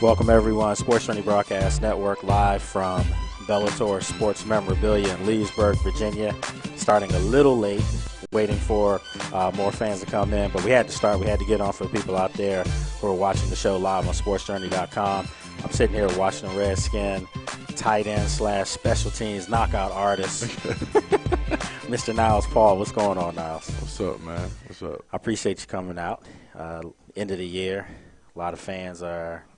Welcome, everyone. Sports Journey Broadcast Network live from Bellator Sports Memorabilia in Leesburg, Virginia. Starting a little late, waiting for more fans to come in. But we had to start. We had to get on for the people out there who are watching the show live on sportsjourney.com. I'm sitting here with Washington Redskin tight end / special teams knockout artist, Mr. Niles Paul. What's going on, Niles? What's up, man? What's up? I appreciate you coming out. End of the year. A lot of fans are –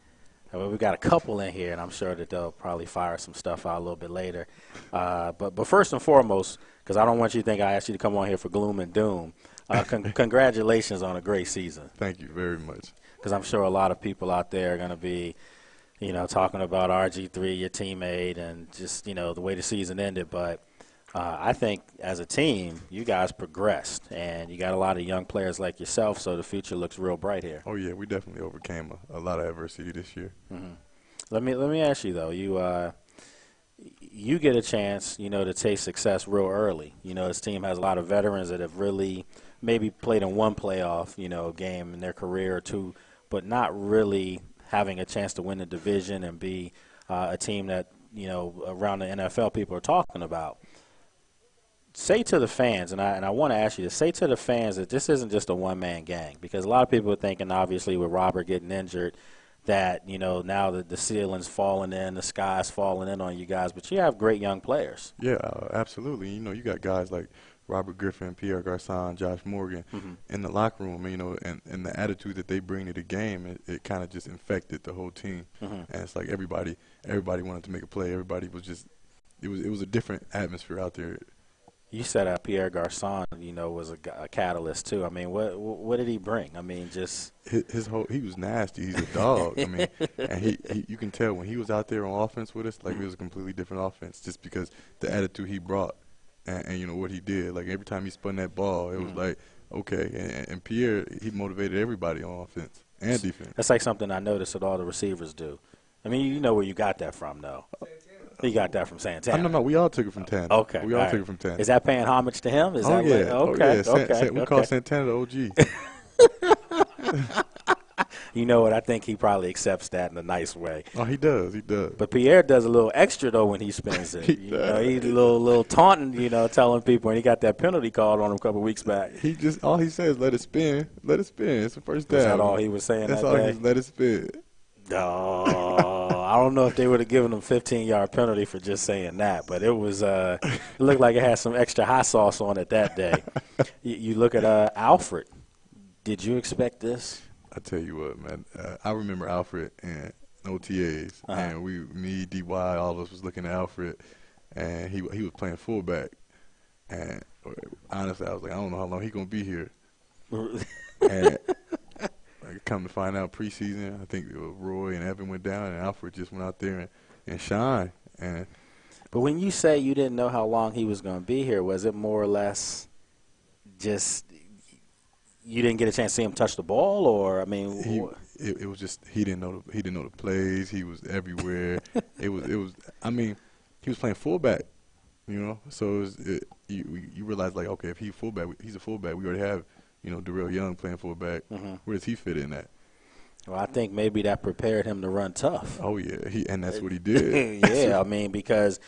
well, we got a couple in here, and I'm sure that they'll probably fire some stuff out a little bit later. But first and foremost, because I don't want you to think I asked you to come on here for gloom and doom, congratulations on a great season. Thank you very much. Because I'm sure a lot of people out there are going to be, talking about RG3, your teammate, and just, the way the season ended. But I think as a team, you guys progressed, and you got a lot of young players like yourself, so the future looks real bright here. Oh, yeah, we definitely overcame a lot of adversity this year. Mm-hmm. Let me ask you, though. You get a chance, to taste success real early. This team has a lot of veterans that have really maybe played in one playoff, game in their career or two, but not really having a chance to win the division and be a team that, around the NFL people are talking about. Say to the fans, and I want to ask you to say to the fans that this isn't just a one-man gang, because a lot of people are thinking, obviously, with Robert getting injured, that, now that the ceiling's falling in, the sky's falling in on you guys, but you have great young players. Yeah, absolutely. You got guys like Robert Griffin, Pierre Garçon, Josh Morgan in the locker room, and the attitude that they bring to the game, it kind of just infected the whole team. And it's like everybody wanted to make a play. Everybody was just it was a different atmosphere out there. You said Pierre Garçon, was a catalyst too. I mean, what did he bring? I mean, just his whole he was nasty. He's a dog. And he you can tell when he was out there on offense with us, like it was a completely different offense, just because the attitude he brought and what he did. Like every time he spun that ball, it was like okay. And Pierre, he motivated everybody on offense and defense. That's like something I noticed that all the receivers do. I mean, you know where you got that from, though. You got that from Santana. No, we all took it from Tana. Okay. We all took it from Tana. Is that paying homage to him? Yeah. Okay. We call Santana the OG. You know what? I think he probably accepts that in a nice way. Oh, he does. But Pierre does a little extra, though, when he spins it. He's a little taunting, telling people, and he got that penalty called on him a couple weeks back. All he says, let it spin. Let it spin. It's the first down. Is that all he was saying That's that all day? Let it spin. Oh, I don't know if they would have given him 15-yard penalty for just saying that, but it was it looked like it had some extra hot sauce on it that day. You look at Alfred. Did you expect this? I tell you what, man. I remember Alfred and OTAs, and me, DY, all of us was looking at Alfred, and he was playing fullback. And honestly, I was like, I don't know how long he's gonna be here. And come to find out, preseason, I think Roy and Evan went down, and Alfred just went out there and shined. But when you say you didn't know how long he was going to be here, was it more or less just you didn't get a chance to see him touch the ball, or I mean, it was just he didn't know the plays. He was everywhere. it was. I mean, he was playing fullback, So you realize like, okay, if he's a fullback. We already have. Darrell Young playing fullback. Where does he fit in that? Well, I think maybe that prepared him to run tough. Oh, yeah, and that's what he did. Yeah, I mean, because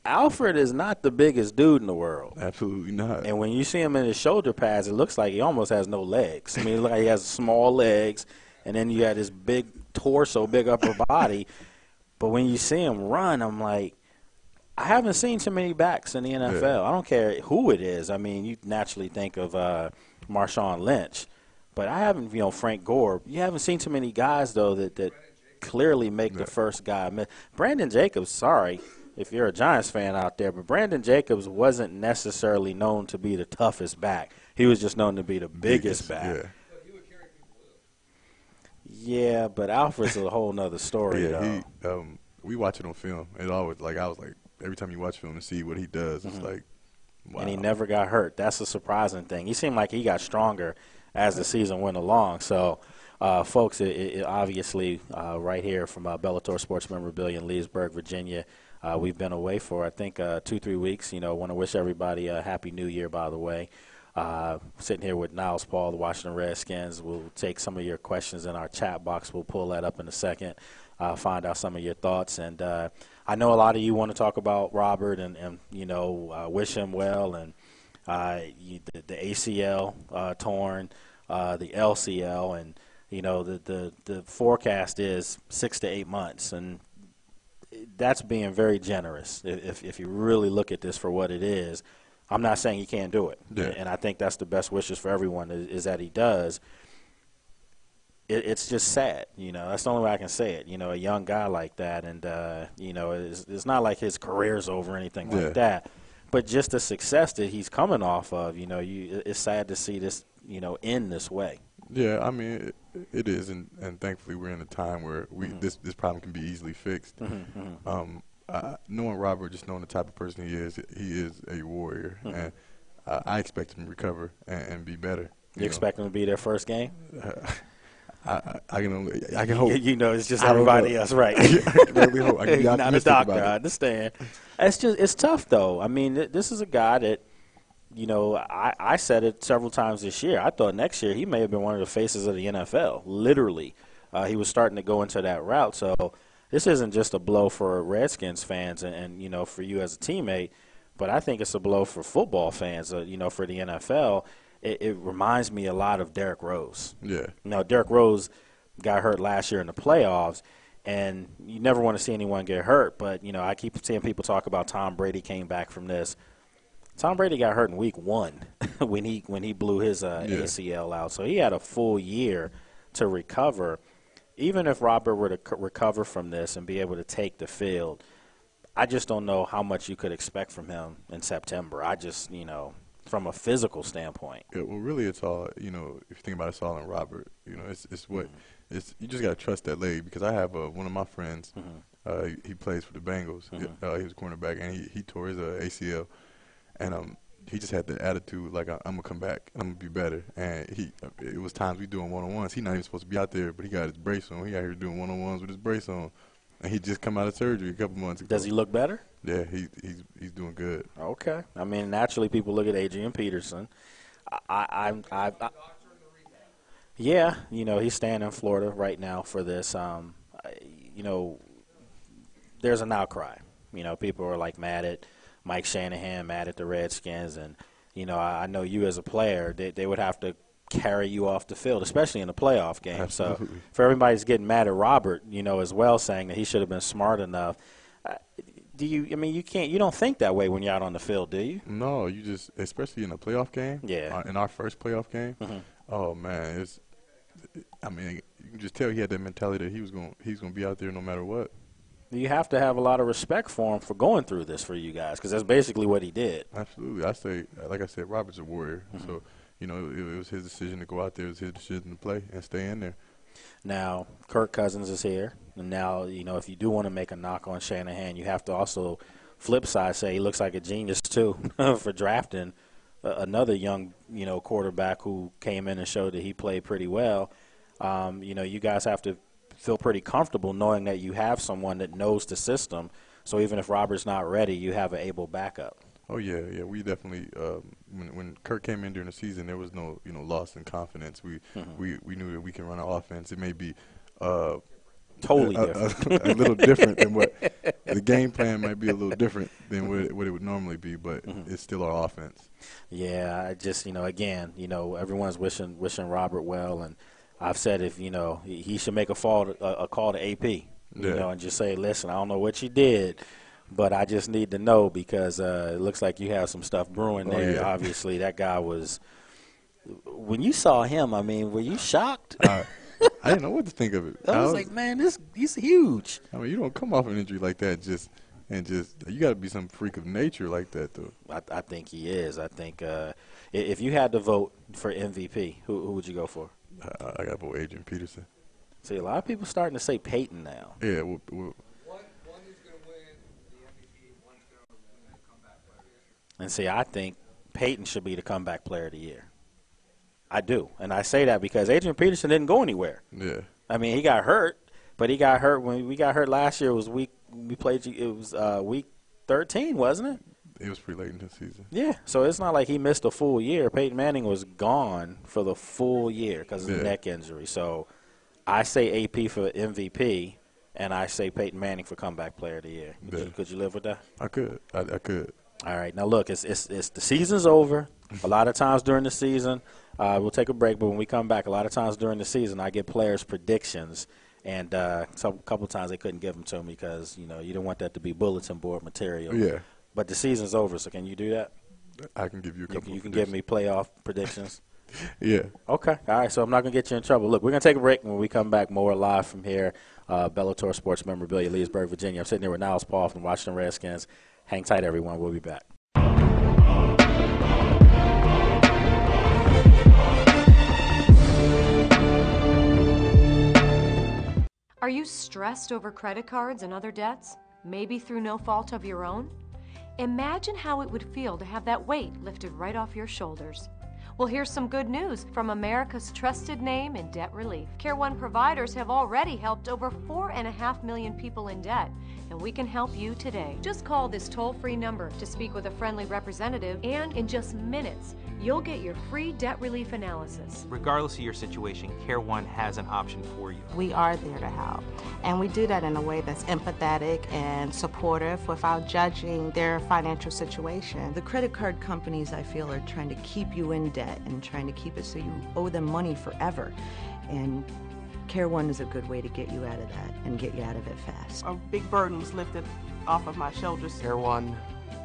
Alfred is not the biggest dude in the world. Absolutely not. And when you see him in his shoulder pads, it looks like he almost has no legs. I mean, it looks like he has small legs, and then you got this big torso, big upper body. But when you see him run, I'm like, I haven't seen too many backs in the NFL. Yeah. I don't care who it is. I mean, you naturally think of Marshawn Lynch. But I haven't, Frank Gore. You haven't seen too many guys, though, that clearly make the first guy miss. Brandon Jacobs, sorry if you're a Giants fan out there, but Brandon Jacobs wasn't necessarily known to be the toughest back. He was just known to be the biggest back. Yeah. Yeah, but Alfred's a whole nother story, though. We watch it on film. It always, I was like, every time you watch film and see what he does, it's like, wow. And he never got hurt. That's a surprising thing. He seemed like he got stronger as the season went along. So, folks, it obviously right here from Bellator Sports Memorabilia in Leesburg, Virginia, we've been away for, I think, 2-3 weeks. Want to wish everybody a happy new year, by the way. Sitting here with Niles Paul, the Washington Redskins. We'll take some of your questions in our chat box. We'll pull that up in a second. find out some of your thoughts. And I know a lot of you want to talk about Robert and wish him well. And the ACL torn, the LCL, and the forecast is 6 to 8 months, and that's being very generous. If you really look at this for what it is, I'm not saying he can't do it, Yeah. and I think that's the best wishes for everyone is that he does. It's just sad, That's the only way I can say it. A young guy like that, and it's not like his career's over or anything like that. But just the success that he's coming off of, it's sad to see this, end this way. Yeah, I mean, it is, and thankfully we're in a time where this problem can be easily fixed. Knowing Robert, just knowing the type of person he is a warrior, and I expect him to recover and be better. You expect him to be their first game? I can hope. It's just everybody else, right? I can only hope. I can be Not a optimistic doctor, about it. I understand. It's tough though. I mean, this is a guy that, I said it several times this year. I thought next year he may have been one of the faces of the NFL. Literally, he was starting to go into that route. So this isn't just a blow for Redskins fans and for you as a teammate, but I think it's a blow for football fans. For the NFL. It reminds me a lot of Derrick Rose. Yeah. Derrick Rose got hurt last year in the playoffs, and you never want to see anyone get hurt. But, I keep seeing people talk about Tom Brady came back from this. Tom Brady got hurt in week 1 when he blew his ACL out. So he had a full year to recover. Even if Robert were to recover from this and be able to take the field, I just don't know how much you could expect from him in September. I just, from a physical standpoint. Yeah, well, really, it's all if you think about it, it's all in Robert. It's what it's. You just got to trust that leg, because I have one of my friends. He plays for the Bengals. He was a cornerback, and he tore his ACL, and he just had the attitude like I'm gonna come back, I'm gonna be better. And it was times we doing one-on-ones. He's not even supposed to be out there, but he got his brace on. He out here doing one-on-ones with his brace on, and he just come out of surgery a couple months ago. Does he look better? Yeah, he's doing good. Okay. I mean, naturally, people look at Adrian Peterson. Yeah, he's staying in Florida right now for this. There's an outcry. People are like mad at Mike Shanahan, mad at the Redskins, and I know you as a player, they would have to carry you off the field, especially in a playoff game. Absolutely. So for everybody's getting mad at Robert, as well, saying that he should have been smart enough. You don't think that way when you're out on the field, do you? No, you just, especially in a playoff game. Yeah. In our first playoff game. Oh man, you can just tell he had that mentality that he's gonna be out there no matter what. You have to have a lot of respect for him for going through this for you guys, because that's basically what he did. Absolutely. Like I said, Robert's a warrior. So, it was his decision to go out there. It was his decision to play and stay in there. Now, Kirk Cousins is here. And now, if you do want to make a knock on Shanahan, you have to also flip side say he looks like a genius, too, for drafting another young, quarterback who came in and showed that he played pretty well. You guys have to feel pretty comfortable knowing that you have someone that knows the system. So even if Robert's not ready, you have an able backup. Oh yeah. We definitely when Kirk came in during the season, there was no loss in confidence. We knew that we can run our offense. It may be totally different, a little different than what the game plan might be. A little different than what it would normally be, but it's still our offense. Yeah, I just again, everyone's wishing Robert well, and I've said if he should make a call to AP, and just say, listen, I don't know what you did, but I just need to know, because it looks like you have some stuff brewing there. Yeah. Obviously, that guy was. When you saw him, were you shocked? I didn't know what to think of it. I was like, man, he's huge. You don't come off an injury like that you got to be some freak of nature like that, though. I think he is. I think if you had to vote for MVP, who would you go for? I got to vote Adrian Peterson. See, a lot of people starting to say Peyton now. Yeah, One is going to win the MVP, one's going to win the comeback player of the year. And see, I think Peyton should be the comeback player of the year. I do. And I say that because Adrian Peterson didn't go anywhere. Yeah. He got hurt, but he got hurt when we got hurt last year. It was week 13, wasn't it? It was pretty late in the season. Yeah. So it's not like he missed a full year. Peyton Manning was gone for the full year because of the neck injury. So I say AP for MVP, and I say Peyton Manning for comeback player of the year. Could you live with that? I could. I could. All right. Now, look, it's the season's over. A lot of times during the season, we'll take a break, but when we come back, a lot of times during the season, I get players' predictions, and a couple times they couldn't give them to me because, you don't want that to be bulletin board material. Yeah. But the season's over, so can you do that? I can give you a couple. You can give me playoff predictions? Yeah. Okay. All right, so I'm not going to get you in trouble. Look, we're going to take a break, and when we come back, more live from here, Bellator Sports Memorabilia, Leesburg, Virginia. I'm sitting here with Niles Paul from the Washington Redskins. Hang tight, everyone. We'll be back. Are you stressed over credit cards and other debts, maybe through no fault of your own? Imagine how it would feel to have that weight lifted right off your shoulders. Well, here's some good news from America's trusted name in debt relief. Care One providers have already helped over 4.5 million people in debt, and we can help you today. Just call this toll-free number to speak with a friendly representative, and in just minutes, you'll get your free debt relief analysis. Regardless of your situation, Care One has an option for you. We are there to help, and we do that in a way that's empathetic and supportive without judging their financial situation. The credit card companies, I feel, are trying to keep you in debt and trying to keep it so you owe them money forever. And Care One is a good way to get you out of that and get you out of it fast. A big burden was lifted off of my shoulders. Care One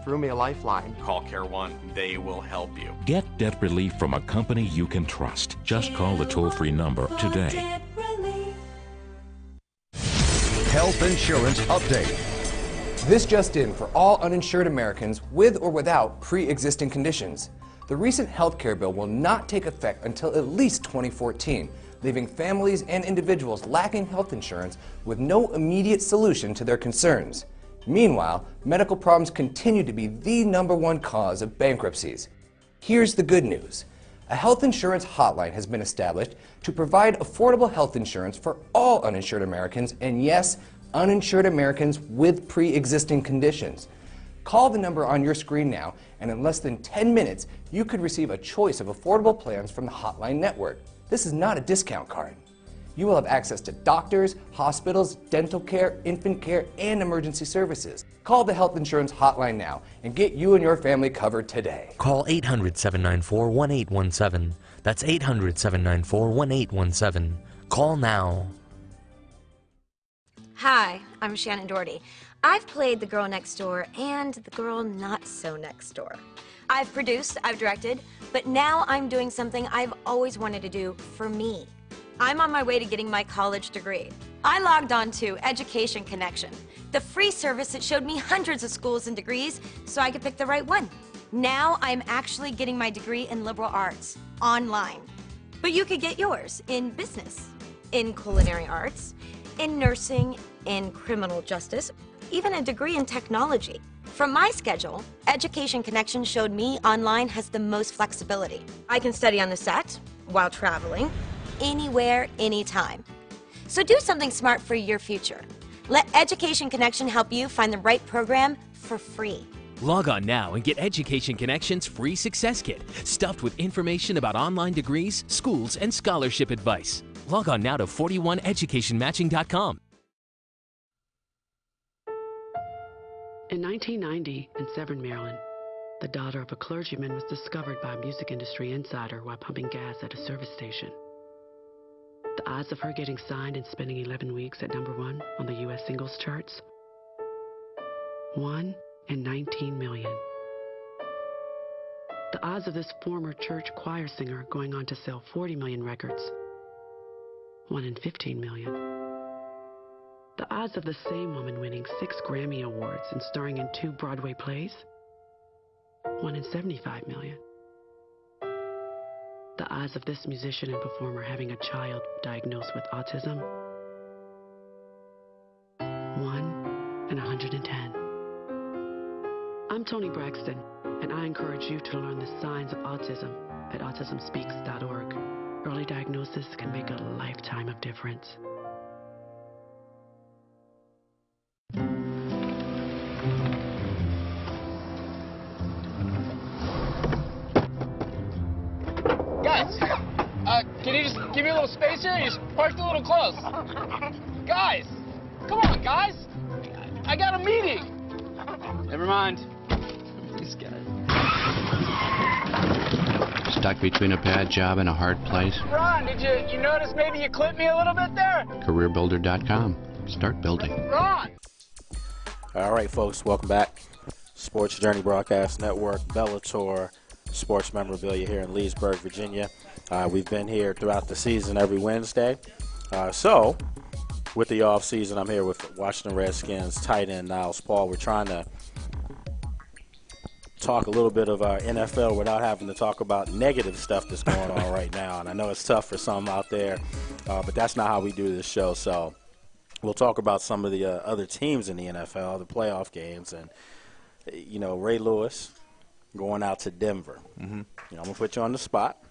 threw me a lifeline. Call Care One. They will help you. Get debt relief from a company you can trust. Just call the toll-free number today. Health insurance update. This just in for all uninsured Americans with or without pre-existing conditions. The recent health care bill will not take effect until at least 2014, leaving families and individuals lacking health insurance with no immediate solution to their concerns. Meanwhile, medical problems continue to be the #1 cause of bankruptcies. Here's the good news. A health insurance hotline has been established to provide affordable health insurance for all uninsured Americans, and yes, uninsured Americans with pre-existing conditions. Call the number on your screen now, and in less than 10 minutes, you could receive a choice of affordable plans from the Hotline Network. This is not a discount card. You will have access to doctors, hospitals, dental care, infant care, and emergency services. Call the Health Insurance Hotline now and get you and your family covered today. Call 800-794-1817. That's 800-794-1817. Call now. Hi, I'm Shannon Doherty. I've played the girl next door and the girl not so next door. I've produced, I've directed, but now I'm doing something I've always wanted to do for me. I'm on my way to getting my college degree. I logged on to Education Connection, the free service that showed me hundreds of schools and degrees so I could pick the right one. Now I'm actually getting my degree in liberal arts online. But you could get yours in business, in culinary arts, in nursing, in criminal justice, even a degree in technology. From my schedule, Education Connection showed me online has the most flexibility. I can study on the set, while traveling, anywhere, anytime. So do something smart for your future. Let Education Connection help you find the right program for free. Log on now and get Education Connection's free success kit, stuffed with information about online degrees, schools, and scholarship advice. Log on now to 41educationmatching.com. In 1990, in Severn, Maryland, the daughter of a clergyman was discovered by a music industry insider while pumping gas at a service station. The odds of her getting signed and spending 11 weeks at #1 on the U.S. singles charts? 1 in 19 million. The odds of this former church choir singer going on to sell 40 million records? 1 in 15 million. The odds of the same woman winning 6 Grammy Awards and starring in 2 Broadway plays? 1 in 75 million. The odds of this musician and performer having a child diagnosed with autism? 1 in 110. I'm Toni Braxton, and I encourage you to learn the signs of autism at autismspeaks.org. Early diagnosis can make a lifetime of difference. Guys, can you just give me a little space here? You parked a little close. Guys, Come on, guys. I got a meeting. Never mind. These guys. Stuck between a bad job and a hard place? Ron, did you notice maybe you clipped me a little bit there? CareerBuilder.com. Start building. Ron! All right, folks, welcome back. Sports Journey Broadcast Network, Bellator Sports Memorabilia here in Leesburg, Virginia. We've been here throughout the season every Wednesday. So, with the off season, I'm here with Washington Redskins tight end Niles Paul. We're trying to talk a little bit of our NFL without having to talk about negative stuff that's going on right now. And I know it's tough for some out there, but that's not how we do this show. So we'll talk about some of the other teams in the NFL, the playoff games, and, you know, Ray Lewis going out to Denver. Mm-hmm. You know, I'm going to put you on the spot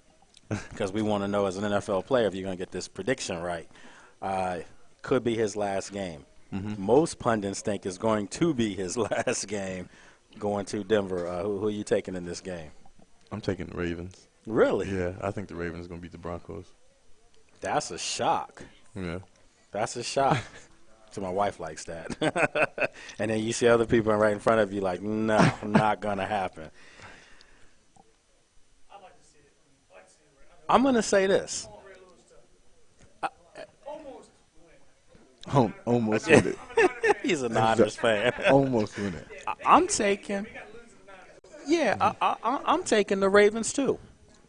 because we want to know as an NFL player if you're going to get this prediction right. Could be his last game. Mm-hmm. Most pundits think it's going to be his last game. Going to Denver, who are you taking in this game? I'm taking the Ravens. Really? Yeah, I think the Ravens are going to beat the Broncos. That's a shock. Yeah. That's a shock. So my wife likes that. And then you see other people right in front of you like, no, not going to happen. I'm going to say this. Almost win it. He's a Niners fan. Almost win it. I'm taking. Yeah, I'm taking the Ravens too.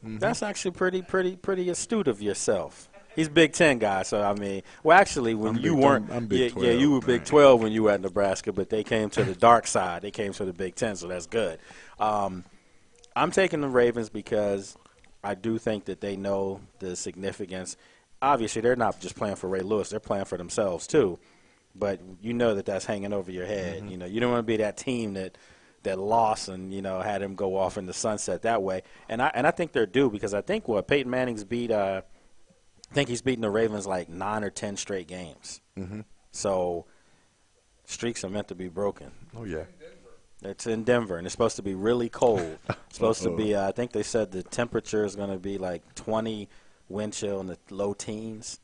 Mm-hmm. That's actually pretty astute of yourself. He's Big Ten guy, so I mean, well, actually, when you weren't, I'm Big 12, you were Big 12 when you were at Nebraska, but they came to the dark side. They came to the Big Ten, so that's good. I'm taking the Ravens because I do think that they know the significance. Obviously, they're not just playing for Ray Lewis; they're playing for themselves too. But you know that that's hanging over your head. Mm-hmm. You know, you don't want to be that team that lost and, you know, had him go off in the sunset that way. And I think they're due because I think Peyton Manning's beat. I think he's beaten the Ravens like 9 or 10 straight games. Mm-hmm. So streaks are meant to be broken. Oh yeah. It's in Denver, and it's supposed to be really cold. It's supposed to be. I think they said the temperature is going to be like 20. Wind chill in the low teens.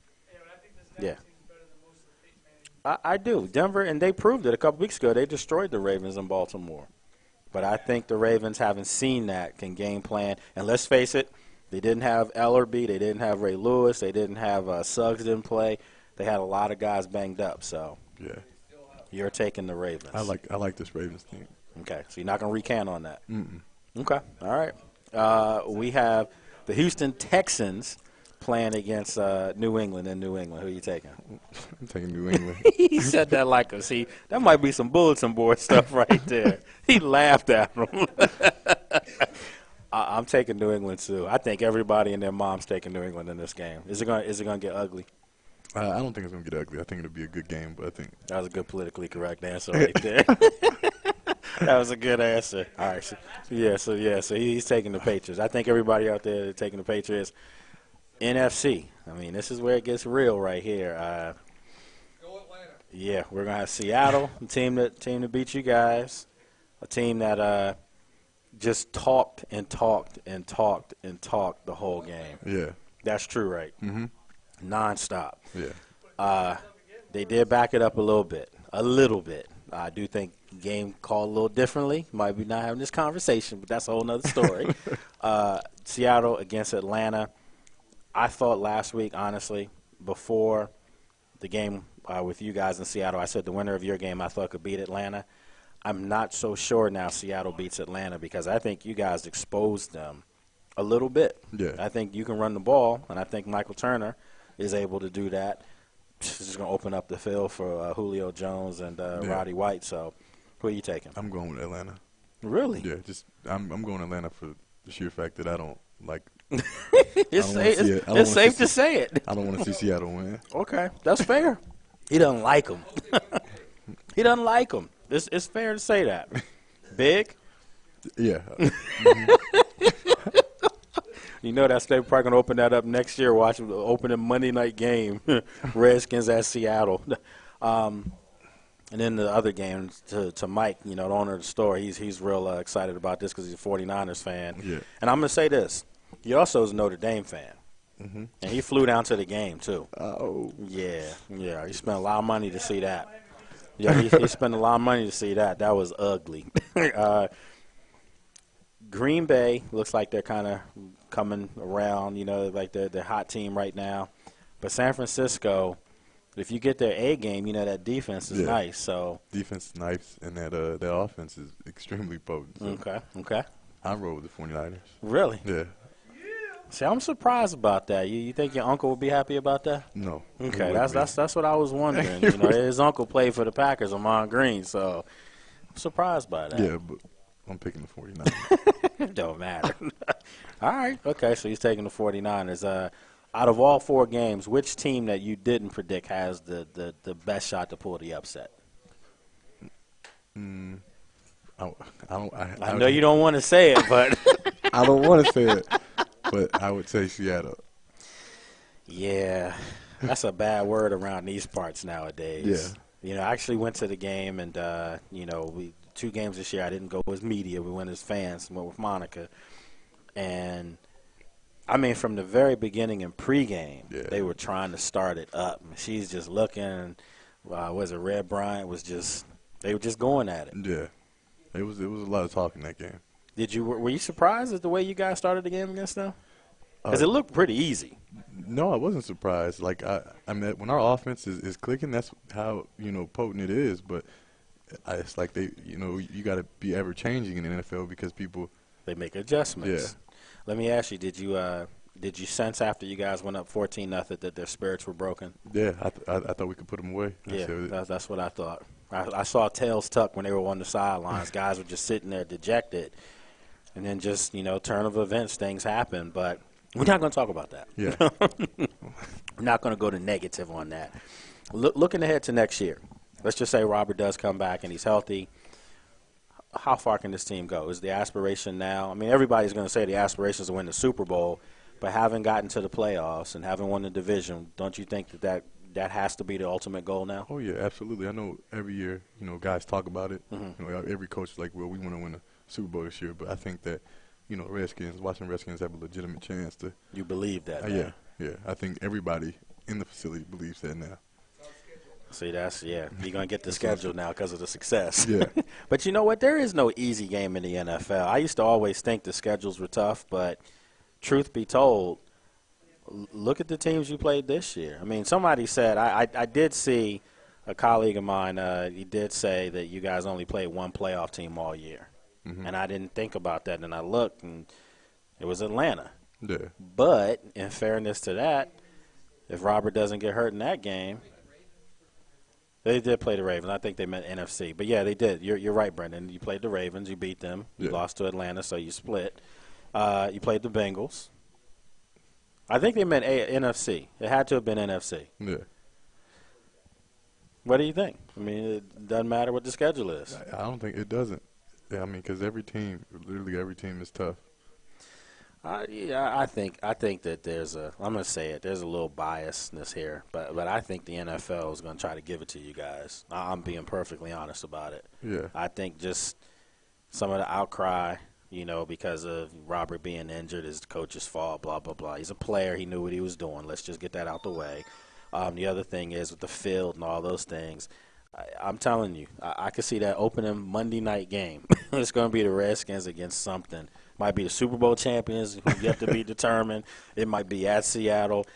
Yeah. I do. Denver, and they proved it a couple weeks ago. They destroyed the Ravens in Baltimore. But I think the Ravens, having seen that, can game plan. And let's face it, they didn't have Ellerby. They didn't have Ray Lewis. They didn't have Suggs didn't play. They had a lot of guys banged up. So yeah, you're taking the Ravens. I like this Ravens team. Okay, so you're not going to recant on that. Mm-mm. Okay, all right. We have the Houston Texans playing against New England in New England. Who are you taking? I'm taking New England. He said that like a see. That might be some bulletin board stuff right there. He laughed at him. I'm taking New England too. I think everybody and their mom's taking New England in this game. Is it going to get ugly? I don't think it's going to get ugly. I think it'll be a good game, but I think that was a good politically correct answer right there. That was a good answer. All right. So he's taking the Patriots. I think everybody out there is taking the Patriots. NFC. I mean, this is where it gets real right here. Go Atlanta. Yeah, we're gonna have Seattle, a team that beat you guys, a team that just talked and talked and talked and talked the whole game. Yeah, that's true, right? Mm-hmm. Nonstop. Yeah. They did back it up a little bit. I do think game called a little differently. Might be not having this conversation, but that's a whole nother story. Seattle against Atlanta. I thought last week, honestly, before the game with you guys in Seattle, I said the winner of your game I thought could beat Atlanta. I'm not so sure now Seattle beats Atlanta because I think you guys exposed them a little bit. Yeah. I think you can run the ball, and I think Michael Turner is able to do that. It's just going to open up the field for Julio Jones and Roddy White. So who are you taking? I'm going with Atlanta. Really? Yeah, I'm going Atlanta for the sheer fact that I don't like – It's safe to say it. I don't want to see Seattle win. Okay, that's fair. He doesn't like them. He doesn't like them. It's fair to say that. Big? Yeah. You know that they're probably going to open that up next year, watching the opening Monday night game, Redskins at Seattle. And then the other game to Mike, you know, the owner of the store, he's real excited about this because he's a 49ers fan. Yeah. And I'm going to say this. He also is a Notre Dame fan. Mhm. And he flew down to the game, too. Oh. Yeah. He spent a lot of money to see that. Yeah, he spent a lot of money to see that. That was ugly. Green Bay looks like they're kind of coming around, like they're the hot team right now. But San Francisco, if you get their A game, that defense is nice. So defense is nice, and that offense is extremely potent. So Okay. I roll with the 49ers. Really? Yeah. See, I'm surprised about that. You think your uncle would be happy about that? No. Okay, that's what I was wondering. His uncle played for the Packers, Amon Green, so I'm surprised by that. Yeah, but I'm picking the 49ers. Don't matter. All right. Okay, so he's taking the 49ers. Out of all 4 games, which team that you didn't predict has the best shot to pull the upset? I know you don't want to say it, but I don't want to say it, but I would say Seattle. Yeah, that's a bad word around these parts nowadays. Yeah. I actually went to the game, and we 2 games this year. I didn't go as media. We went as fans. Went with Monica, and I mean, from the very beginning in pregame, they were trying to start it up. She's just looking. Was it Red Bryant? They were just going at it. Yeah, it was a lot of talk in that game. Were you surprised at the way you guys started the game against them? Because it looked pretty easy. No, I wasn't surprised. Like I mean, when our offense is clicking, that's how potent it is. But it's like you got to be ever changing in the NFL because they make adjustments. Yeah. Let me ask you: Did you sense after you guys went up 14-0 that their spirits were broken? Yeah, I thought we could put them away. That's what I thought. I saw tails tuck when they were on the sidelines. Guys were just sitting there dejected, and then just turn of events, things happen. But we're not going to talk about that. Yeah, we're not going to go to negative on that. Looking ahead to next year, let's just say Robert does come back and he's healthy. How far can this team go? Is the aspiration now? I mean, everybody's going to say the aspiration is to win the Super Bowl, but having gotten to the playoffs and having won the division, don't you think that has to be the ultimate goal now? Oh, yeah, absolutely. I know every year, guys talk about it. Mm-hmm. Every coach is like, well, we want to win a Super Bowl this year. But I think that, Washington Redskins have a legitimate chance to. You believe that? Yeah. I think everybody in the facility believes that now. See, you're going to get the schedule now because of the success. Yeah. But you know what? There is no easy game in the NFL. I used to always think the schedules were tough, but truth be told, look at the teams you played this year. I mean, somebody said, I did see a colleague of mine, he did say that you guys only played 1 playoff team all year. Mm-hmm. And I didn't think about that, and I looked, and it was Atlanta. Yeah. But in fairness to that, if Robert doesn't get hurt in that game, they did play the Ravens. I think they meant NFC. But, yeah, they did. You're right, Brendan. You played the Ravens. You beat them. You lost to Atlanta, so you split. You played the Bengals. I think they meant NFC. It had to have been NFC. Yeah. What do you think? I mean, it doesn't matter what the schedule is. I don't think it doesn't. Yeah, I mean, because literally every team is tough. I think that there's I'm going to say it, there's a little biasness here, but I think the NFL is going to try to give it to you guys. I'm being perfectly honest about it. Yeah. I think just some of the outcry, because of Robert being injured is the coach's fault, blah, blah, blah. He's a player. He knew what he was doing. Let's just get that out the way. The other thing is with the field and all those things, I'm telling you, I could see that opening Monday night game. It's going to be the Redskins against something. Might be the Super Bowl champions who yet to be determined. It might be at Seattle.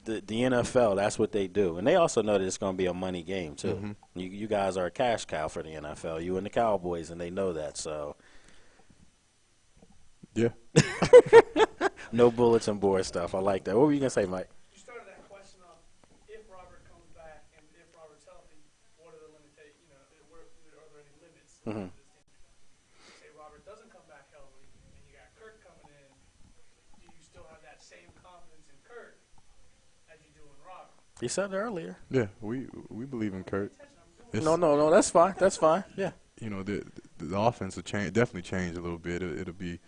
The NFL, that's what they do. And they also know that it's going to be a money game, too. Mm-hmm. You guys are a cash cow for the NFL. You and the Cowboys, and they know that. So, yeah. No bulletin board stuff. I like that. What were you going to say, Mike? You started that question off. If Robert comes back and if Robert's healthy, what are the limitations? Are there any limits? Mm-hmm. Say Robert doesn't come back healthy, and you got Kirk coming in. Do you still have that same confidence in Kirk as you do in Robert? You said it earlier. Yeah, we believe in Kirk. No, that's fine. That's fine. Yeah. The offense will definitely change a little bit. It'll be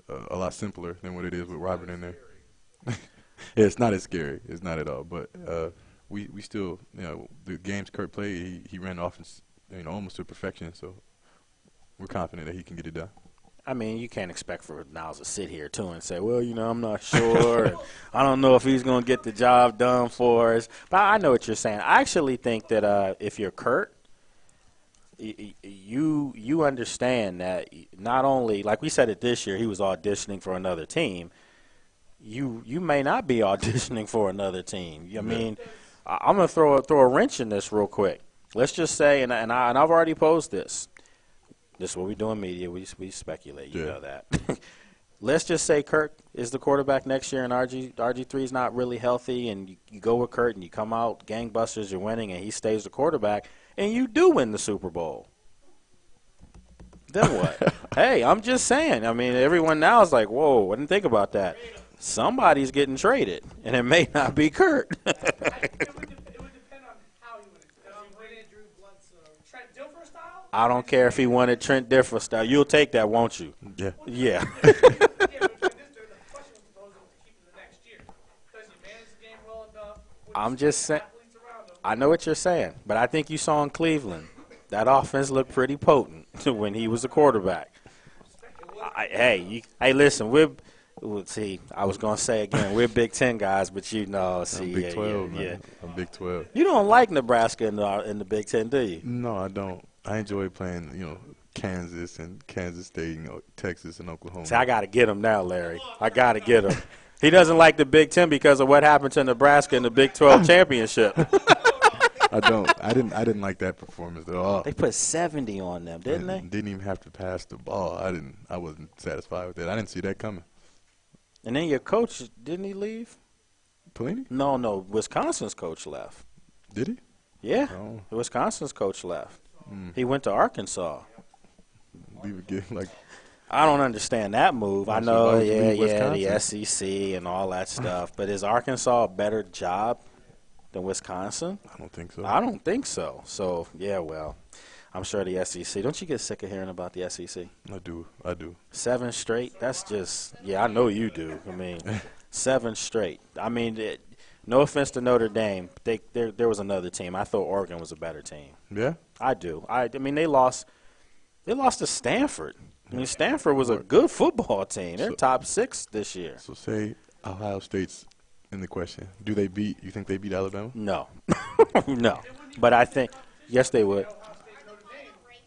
a lot simpler than what it is with Robert in there. Yeah, it's not as scary. It's not at all. But we still, the games Kirk played, he ran the offense, almost to perfection. So we're confident that he can get it done. I mean, you can't expect for Niles to sit here, too, and say, well, I'm not sure. And I don't know if he's going to get the job done for us. But I know what you're saying. I actually think that if you're Kurt, you understand that not only, like we said it this year, he was auditioning for another team. You may not be auditioning for another team. I mean, I'm going to throw a wrench in this real quick. Let's just say, and I've already posed this. This is what we do in media. We speculate. You know that. Let's just say Kurt is the quarterback next year and RG3 is not really healthy, and you go with Kurt and you come out gangbusters, you're winning, and he stays the quarterback, and you do win the Super Bowl. Then what? Hey, I'm just saying. I mean, everyone now is like, whoa, I didn't think about that. Somebody's getting traded, and it may not be Kurt. I don't care if he wanted Trent Dilfer style. You'll take that, won't you? Yeah. Yeah. I'm just saying. I know what you're saying, but I think you saw in Cleveland that offense looked pretty potent when he was a quarterback. Hey, listen, see, I was going to say again, we're Big Ten guys, but see, I'm Big 12, man. yeah. I'm Big 12. You don't like Nebraska in the Big Ten, do you? No, I don't. I enjoy playing, Kansas and Kansas State, Texas and Oklahoma. See, I got to get him now, Larry. I got to get him. He doesn't like the Big Ten because of what happened to Nebraska in the Big 12 championship. I don't. I didn't like that performance at all. They put 70 on them, didn't they? Didn't even have to pass the ball. I wasn't satisfied with that. I didn't see that coming. And then your coach, didn't he leave? Pelini? No. Wisconsin's coach left. Did he? Yeah. Oh. Wisconsin's coach left. He went to Arkansas. Leave again, like. I don't understand that move. I know, the SEC and all that stuff. But is Arkansas a better job than Wisconsin? I don't think so. I don't think so. So, yeah, well, I'm sure the SEC. Don't you get sick of hearing about the SEC? I do. 7 straight? That's just, I know you do. I mean, 7 straight. I mean, no offense to Notre Dame. There was another team. I thought Oregon was a better team. Yeah? I do. I mean, they lost to Stanford. I mean, Stanford was a good football team. They're top 6 this year. So say Ohio State's in the question. You think they beat Alabama? No. No. But I think, yes, they would.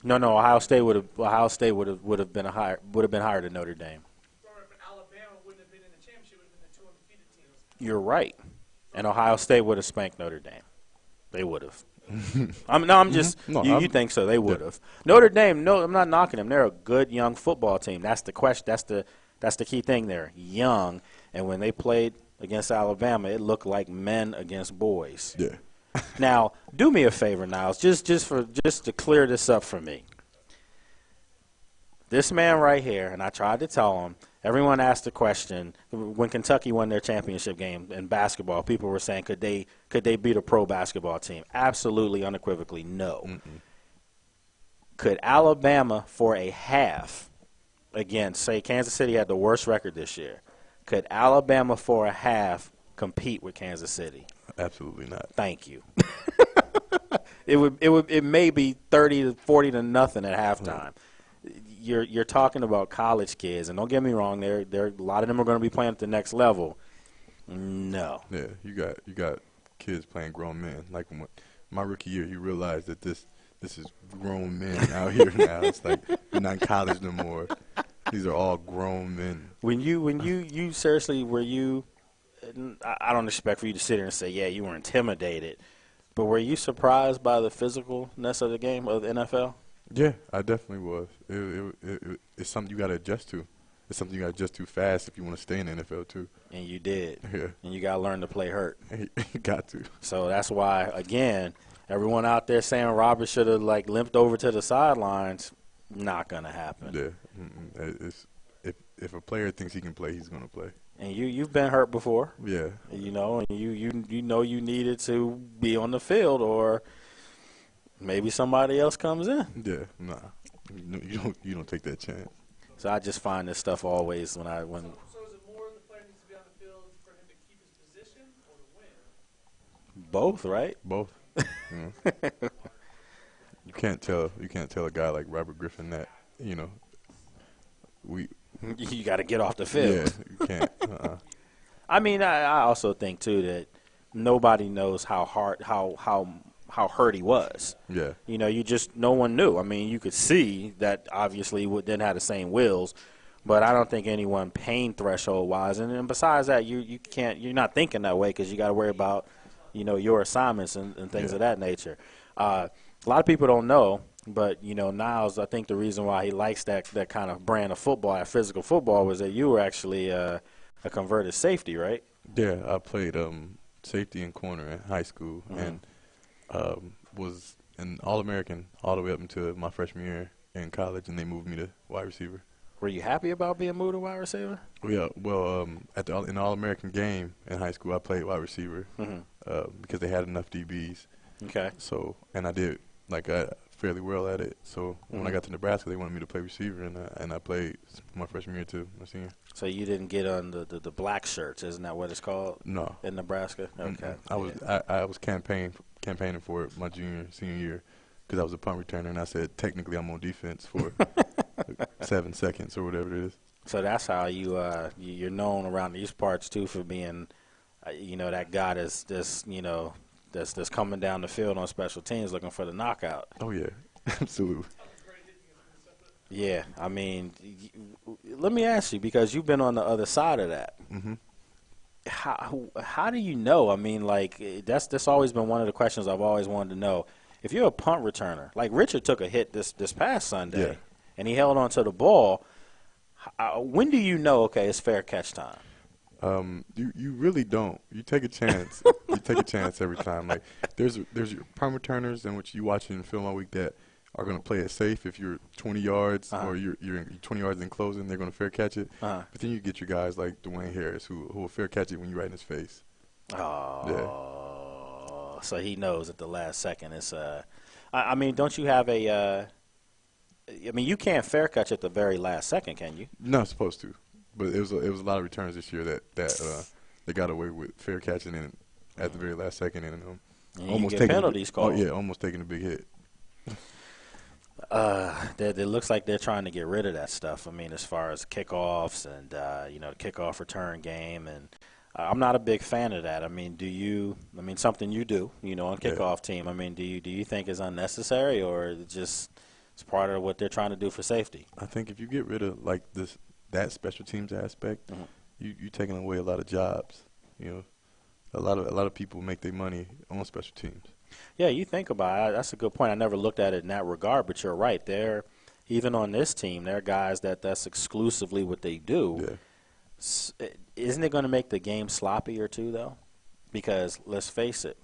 No, Ohio State would have been higher than Notre Dame. You're right. And Ohio State would have spanked Notre Dame. They would have. You think so? They would have. Notre Dame. No, I'm not knocking them. They're a good young football team. That's the question. That's the key thing there. Young, and when they played against Alabama, it looked like men against boys. Yeah. Now, do me a favor, Niles, just to clear this up for me. This man right here, and I tried to tell him. Everyone asked the question when Kentucky won their championship game in basketball. People were saying, could they beat a pro basketball team? Absolutely, unequivocally, no. Could Alabama for a half, again, say Kansas City had the worst record this year, could Alabama for a half compete with Kansas City? Absolutely not. Thank you. It may be 30 to 40 to nothing at halftime. You're talking about college kids, and don't get me wrong, a lot of them are going to be playing at the next level. No. Yeah, you got kids playing grown men. Like my rookie year, you realize that this is grown men out here now. It's like you're not in college no more. These are all grown men. When you seriously were you? I don't expect for you to sit here and say, yeah, you were intimidated, but were you surprised by the physicalness of the game of the NFL? Yeah, I definitely was. It's something you got to adjust to. It's something you got to adjust to fast if you want to stay in the NFL too. And you did. Yeah. And you got to learn to play hurt. You got to. So that's why, again, everyone out there saying Robert should have limped over to the sidelines, not gonna happen. Yeah. If a player thinks he can play, he's gonna play. And you've been hurt before. Yeah. And you needed to be on the field, or maybe somebody else comes in. Yeah, nah. You don't take that chance. So I just find this stuff always when So is it more the player needs to be on the field for him to keep his position or to win? Both, right? Both. You can't tell a guy like Robert Griffin that, you got to get off the field. Yeah, you can't. I mean, I also think too that nobody knows how hurt he was. Yeah. You know, no one knew. I mean, you could see that obviously didn't have the same wheels, but I don't think anyone pain threshold wise. And then besides that, you're not thinking that way because you got to worry about, your assignments and things of that nature. A lot of people don't know, but Niles, I think the reason why he likes that kind of brand of football, that physical football, was that you were actually a converted safety, right? Yeah, I played safety and corner in high school, and was an All-American all the way up until my freshman year in college, and they moved me to wide receiver. Were you happy about being moved to wide receiver? Yeah, well, in the All-American game in high school, I played wide receiver because they had enough DBs. Okay. So, and I did fairly well at it. So when I got to Nebraska, they wanted me to play receiver, and I played my freshman year to my senior. So you didn't get on the black shirts, isn't that what it's called? No. In Nebraska? Okay. I was campaigning for it my senior year because I was a punt returner, and I said technically I'm on defense for 7 seconds or whatever it is. So that's how you're known around these parts too for being, that guy that's coming down the field on special teams looking for the knockout. Oh yeah, absolutely. Yeah, I mean, let me ask you, because you've been on the other side of that. Mm-hmm. How do you know? I mean, like that's always been one of the questions I've always wanted to know. If you're a punt returner, like Richard took a hit this past Sunday, and he held on to the ball. When do you know? Okay, it's fair catch time. You really don't. You take a chance. You take a chance every time. Like there's your punt returners in which you watch in film all week that are going to play it safe. If you're 20 yards or you're 20 yards in closing, they're going to fair catch it. But then you get your guys like Dwayne Harris who will fair catch it when you're right in his face. Oh, yeah. So he knows at the last second. It's I mean, don't you have a? I mean, you can't fair catch at the very last second, can you? Not supposed to, but it was a lot of returns this year that they got away with fair catching in at the very last second and almost taking penalties called. Oh yeah, almost taking a big hit. It looks like they're trying to get rid of that stuff. I mean, as far as kickoffs and kickoff return game, and I'm not a big fan of that. I mean, something you do, on kickoff team. I mean, do you think is unnecessary, or is it just it's part of what they're trying to do for safety? I think if you get rid of like that special teams aspect, you're taking away a lot of jobs. A lot of people make their money on special teams. Yeah, you think about it. That's a good point. I never looked at it in that regard, but you're right. Even on this team, there are guys that's exclusively what they do. Yeah. Isn't it going to make the game sloppier too, though? Because let's face it,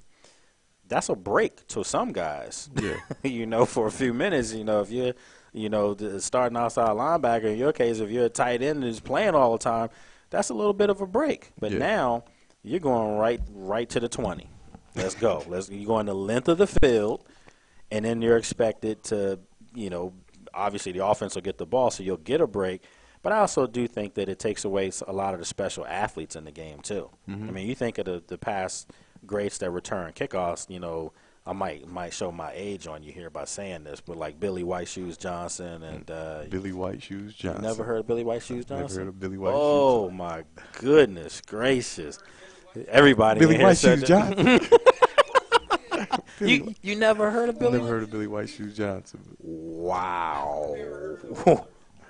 that's a break to some guys. Yeah. For a few minutes. If you're, the starting outside linebacker, in your case, if you're a tight end who's playing all the time, that's a little bit of a break. But now you're going right to the 20. Let's go. You're going the length of the field, and then you're expected to, obviously the offense will get the ball, so you'll get a break. But I also do think that it takes away a lot of the special athletes in the game too. Mm-hmm. I mean, you think of the past greats that return kickoffs. I might show my age on you here by saying this, but like Billy White Shoes Johnson and Billy White Shoes Johnson. You never heard of Billy White Shoes Johnson? Never heard of Billy White Shoes. Oh my goodness gracious! Everybody Billy in here White said Shoes Johnson. You never heard of Billy? Never heard of Billy White Shoes Johnson. Wow.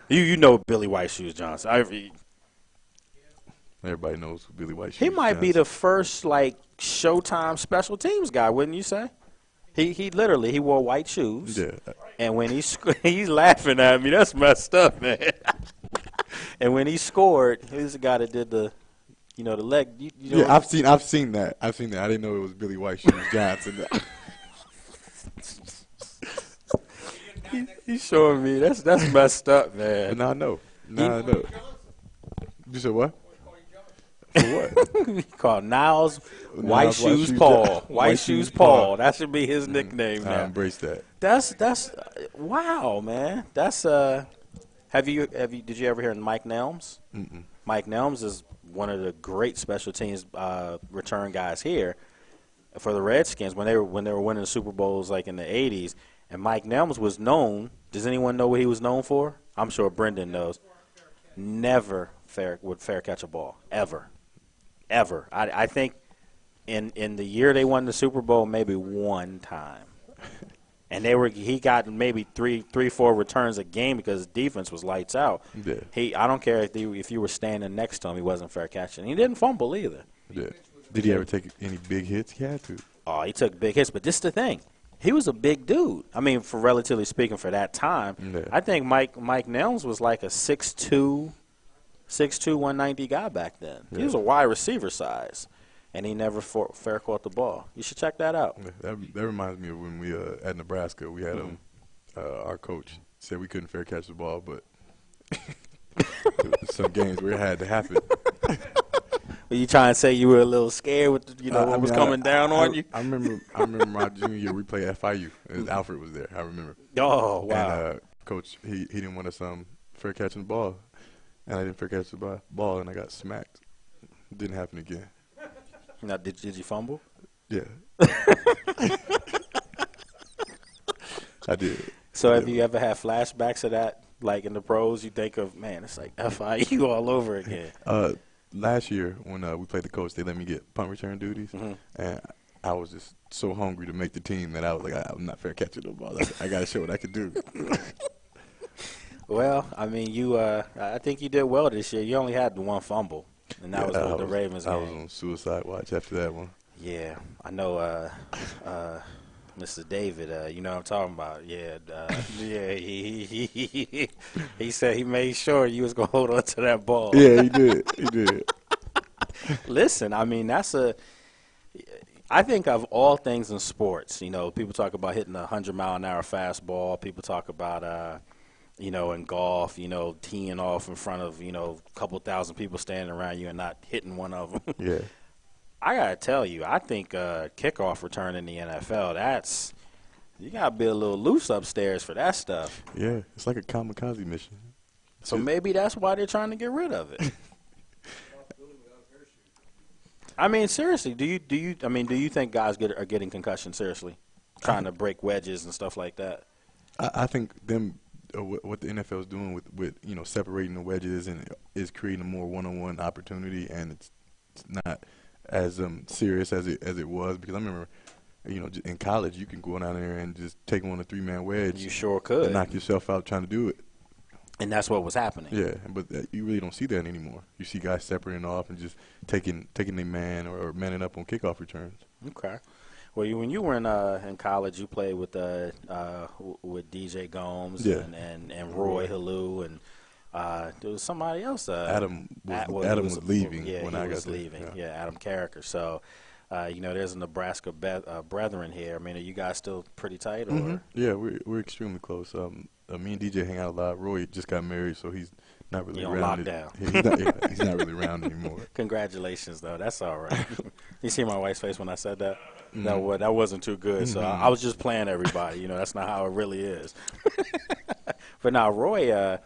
you know Billy White Shoes Johnson. Everybody knows who Billy White Shoes He might Johnson. be the first Showtime special teams guy, wouldn't you say? He literally wore white shoes. Yeah. And when he's laughing at me, that's messed up, man. And when he scored, he was the guy that did the leg. Yeah, I've seen that. I didn't know it was Billy White Shoes Johnson. He's showing me. That's messed up, man. But now I know. Now I know. You said what? For what? He called Niles White Shoes Paul. White Shoes Paul. That should be his nickname now. I embrace that. That's wow, man. That's did you ever hear of Mike Nelms? Mm-mm. Mike Nelms is one of the great special teams return guys here for the Redskins when they were winning the Super Bowls like in the 80s. And Mike Nelms was known. Does anyone know what he was known for? I'm sure Brendan knows. never would fair catch a ball, ever. I think in the year they won the Super Bowl, maybe one time. And he got maybe three, 4 returns a game because his defense was lights out. Yeah. I don't care if you were standing next to him, he wasn't fair catching. He didn't fumble either. Yeah. Did he ever take any big hits? He had to. Oh, he took big hits, but this is the thing. He was a big dude. I mean, for relatively speaking, for that time, I think Mike Niles was like a 6'2", 190 guy back then. He was a wide receiver size, and he never fair caught the ball. You should check that out. Yeah, that reminds me of when we at Nebraska, we had our coach said we couldn't fair catch the ball, but some games where it had to happen. Were you trying to say you were a little scared with what was coming down on you? I remember my junior year we played FIU. Alfred was there. I remember. Oh wow! And coach he didn't want us fair catching the ball, and I didn't fair catch the ball, and I got smacked. It didn't happen again. Now did you fumble? Yeah. I did. So have you ever had flashbacks of that, like in the pros? You think of, man, it's like FIU all over again. Last year when we played the coach, they let me get punt return duties, and I was just so hungry to make the team that I was like, I'm not fair catching the ball. I got to show what I could do. Well, I mean, I think you did well this year. You only had the one fumble, and that was the Ravens game. I was on suicide watch after that one. Yeah, I know. Mr. David, you know what I'm talking about. Yeah, yeah. He said he made sure you was gonna hold on to that ball. Yeah, he did. He did. Listen, I mean, I think of all things in sports, people talk about hitting a 100-mile-an-hour fastball. People talk about, in golf, teeing off in front of, a couple thousand people standing around you and not hitting one of them. Yeah. I got to tell you, I think kickoff return in the NFL, you got to be a little loose upstairs for that stuff. Yeah, it's like a kamikaze mission. So maybe that's why they're trying to get rid of it. I mean, seriously, do you think guys are getting concussions seriously, trying to break wedges and stuff like that? I think what the NFL is doing with separating the wedges and is creating a more one-on-one opportunity, and it's not as serious as it was, because I remember, in college you can go down there and just take on a 3-man wedge. You sure could. And knock yourself out trying to do it. And that's what was happening. Yeah, but you really don't see that anymore. You see guys separating off and just taking their man or manning up on kickoff returns. Okay. Well, when you were in college, you played with DJ Gomes and Roy Halou, and there was somebody else. Adam was leaving when I got leaving. Yeah, Adam Carricker. So, there's a Nebraska brethren here. I mean, are you guys still pretty tight? Or? Mm-hmm. Yeah, we're extremely close. Me and DJ hang out a lot. Roy just got married, so he's not really around. Lockdown. He's not really around anymore. Congratulations, though. That's all right. You see my wife's face when I said that? Mm-hmm. That wasn't too good. Mm-hmm. So I was just playing everybody. That's not how it really is. But now, Roy,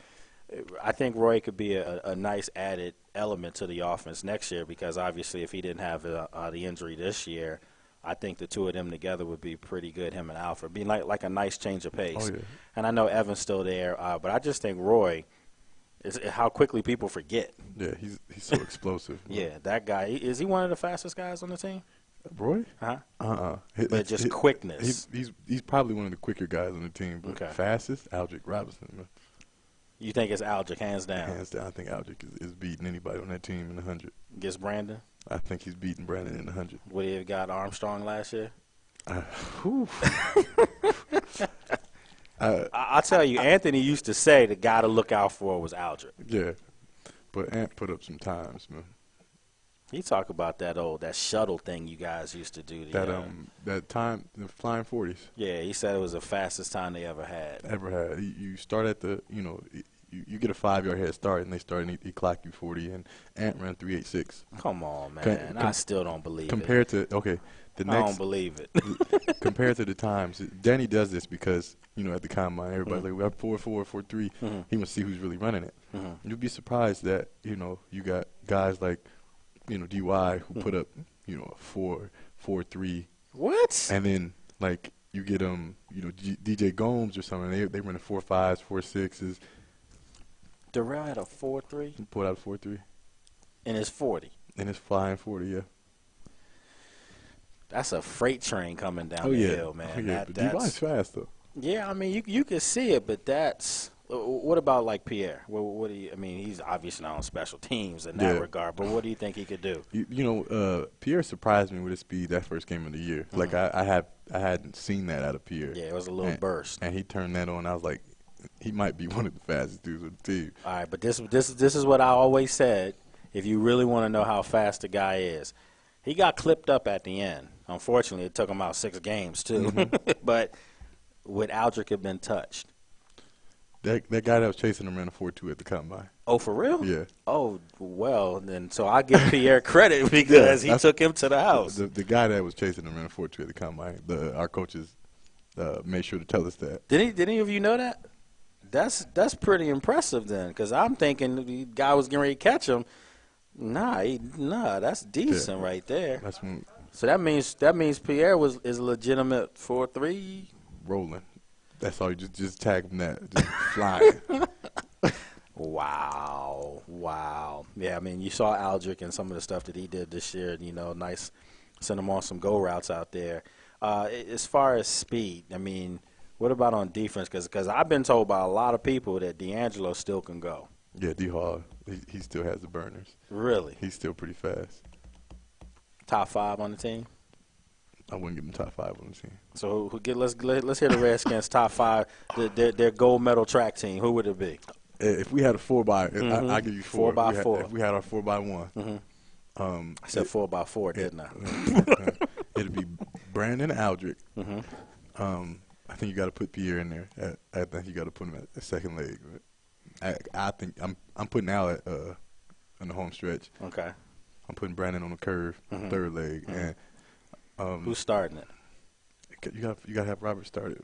I think Roy could be a nice added element to the offense next year, because obviously if he didn't have the injury this year, I think the two of them together would be pretty good, him and Alfred. Being like a nice change of pace. Oh, yeah. And I know Evan's still there, but I just think Roy is how quickly people forget. Yeah, he's so explosive. Yeah, that guy. Is he one of the fastest guys on the team? Roy? Uh-huh. But just quickness. He's probably one of the quicker guys on the team. But fastest, Aldrick Robinson, man. You think it's Aldrick, hands down? Hands down. I think Aldrick is beating anybody on that team in the 100. Against Brandon? I think he's beating Brandon in the 100. Would he have got Armstrong last year? I'll tell you, Anthony used to say the guy to look out for was Aldrick. Yeah, but Ant put up some times, man. He talked about that shuttle thing you guys used to do. That time, the flying 40s. Yeah, he said it was the fastest time they ever had. You start at you get a 5-yard head start, and he clock you 40, and Ant ran 3.86. Come on, man. I still don't believe compared to I don't believe it. Compared to the times, Danny does this because at the combine everybody's like, we have 4.4, 4.3. Mm-hmm. He wants to see who's really running it. Mm-hmm. You'd be surprised that you got guys like DY who put up 4.3. What? And then like you get DJ Gomes or something. They run 4.5s, 4.6s. Darrell had a 4.3 He pulled out a 4.3. in his 40. In his flying 40, yeah. That's a freight train coming down Oh, the yeah. hill, man. Oh, yeah. But That's D.Y.'s fast, though. Yeah, I mean, you can see it, but that's what about like Pierre? What do you? I mean, he's obviously not on special teams in that regard, but what do you think he could do? Pierre surprised me with his speed that first game of the year. Mm-hmm. Like I hadn't seen that out of Pierre. Yeah, it was a little burst, and he turned that on. I was like, he might be one of the fastest dudes on the team. All right, but this is what I always said. If you really want to know how fast the guy is, he got clipped up at the end. Unfortunately, it took him out 6 games too. Mm-hmm. But would Aldrich have been touched? That guy that was chasing him ran a 4.2 at the combine. Oh, for real? Yeah. Oh, well, then so I give Pierre credit because he took him to the house. The guy that was chasing him ran a 4.2 at the combine. Our coaches made sure to tell us that. Did any of you know that? That's pretty impressive then, because I'm thinking the guy was getting ready to catch him. Nah, that's decent right there. That's when, so that means Pierre is a legitimate 4.3. Rolling. That's all. You just tag him that. Just flying. Wow. Yeah, I mean, you saw Aldrich and some of the stuff that he did this year. Nice, send him on some go routes out there. As far as speed, I mean, what about on defense? Because I've been told by a lot of people that D'Angelo still can go. Yeah, D-Hall, he still has the burners. Really? He's still pretty fast. Top 5 on the team? I wouldn't give him top 5 on the team. So let's hear the Redskins top 5, their gold medal track team. Who would it be? If we had a 4x, I'll give you 4. 4x4. If we had our 4x1. Mm-hmm. I said 4x4, didn't I? It'd be Brandon Aldrich. Mm-hmm. I think you got to put Pierre in there. I think you got to put him at the second leg. I think I'm putting Al on the home stretch. Okay. I'm putting Brandon on the curve, third leg, and who's starting it? You got to have Robert start it.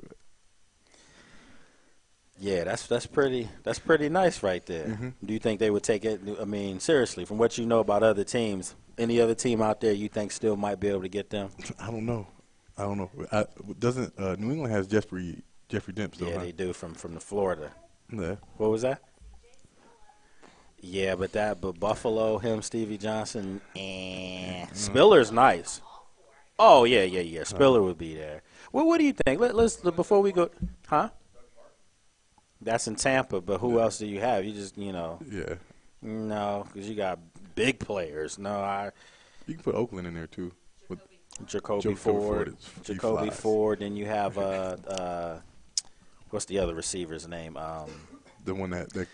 Yeah, that's pretty nice right there. Mm-hmm. Do you think they would take it? I mean, seriously, from what you know about other teams, any other team out there you think still might be able to get them? I don't know. Doesn't New England has Jeffrey Demps though? Yeah, huh? they do from the Florida. Yeah. What was that? Yeah, but Buffalo, him, Stevie Johnson, Spiller's nice. Oh yeah. Spiller would be there. Well, what do you think? Let's before we go, huh? That's in Tampa, but who else do you have? You just Yeah. No, because you got big players. No, You can put Oakland in there too. With Jacoby Ford. Then you have what's the other receiver's name? The one that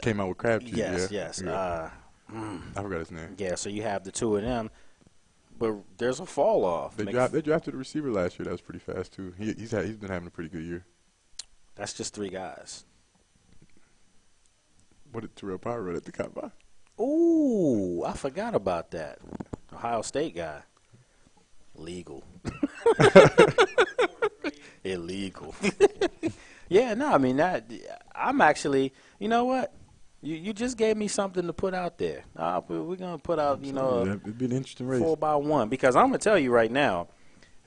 came out with Crabtree. Yes. Yeah. I forgot his name. Yeah, so you have the two of them, but there's a fall off. They drafted a receiver last year that was pretty fast too. He's been having a pretty good year. That's just 3 guys. What did Terrell Pryor run at the combine? Ooh, I forgot about that. Ohio State guy. Legal. Illegal. Yeah, no, I mean, I'm actually, you know what? You just gave me something to put out there. We're going to put out, it'd be an interesting race. 4x1. Because I'm going to tell you right now,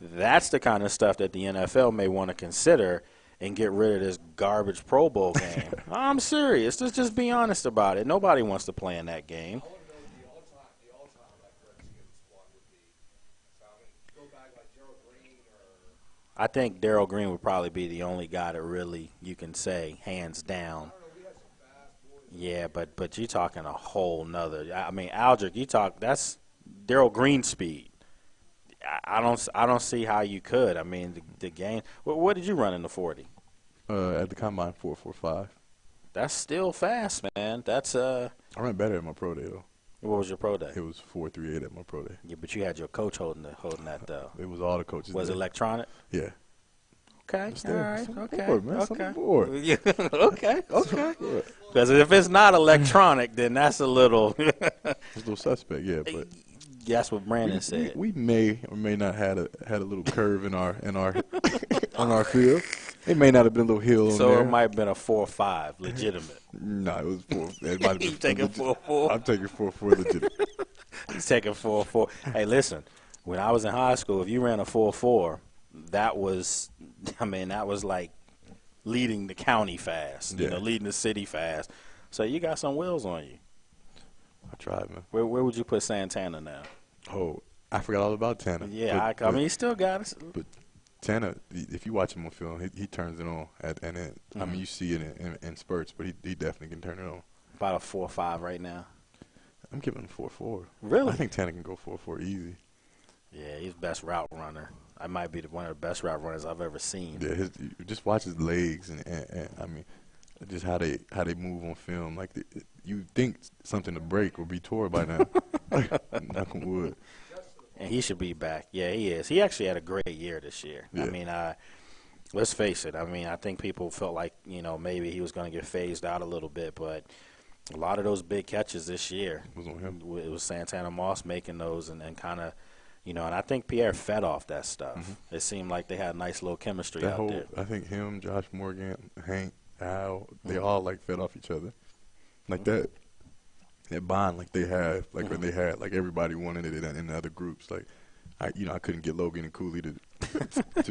that's the kind of stuff that the NFL may want to consider and get rid of this garbage Pro Bowl game. I'm serious. Let's just be honest about it. Nobody wants to play in that game. I think Darryl Green would probably be the only guy that really you can say hands down. Yeah, but you're talking a whole nother. I mean, Aldrich, that's Darryl Green speed. I don't see how you could. I mean, the game. What did you run in the 40? At the combine, 4.45. That's still fast, man. That's I ran better at my pro day though. What was your pro day? It was 4.38 at my pro day. Yeah, but you had your coach holding that though. It was all the coaches. Was it electronic? Yeah. Okay. All right. Okay. Board, man. Okay. Board. Yeah. Okay. Because if it's not electronic, then that's a little. It's a little suspect, yeah. But that's what Brandon said. We may or may not had a little curve in our on our field. It may not have been a little hill on there. So it might have been a 4.5, legitimate. No, it was 4. It might have been. You taking 4.4? I'm taking 4.4 legitimate. He's taking 4.4. Hey, listen, when I was in high school, if you ran a 4.4, that was like leading the county fast, leading the city fast. So you got some wheels on you. I tried, man. Where would you put Santana now? Oh, I forgot all about Tanner. Yeah, I mean, he still got it. But Tanner, if you watch him on film, he turns it on at the end. I mean, you see it in spurts, but he definitely can turn it on. About a 4.5 right now. I'm giving him 4.4. Really? I think Tanner can go 4.4 easy. Yeah, he's best route runner. I might be one of the best route runners I've ever seen. Yeah, just watch his legs and I mean, just how they move on film. Like you think something to break or be tore by now. Knock on wood. And he should be back. Yeah, he is. He actually had a great year this year. Yeah. I mean, let's face it. I mean, I think people felt like, maybe he was going to get phased out a little bit, but a lot of those big catches this year was on him. It was Santana Moss making those and kind of, and I think Pierre fed off that stuff. Mm-hmm. It seemed like they had a nice little chemistry That out whole, there. I think him, Josh Morgan, Hank, Al, they all like fed off each other. Like that bond like they have, like when they had, like everybody wanted it in the other groups. Like I couldn't get Logan and Cooley to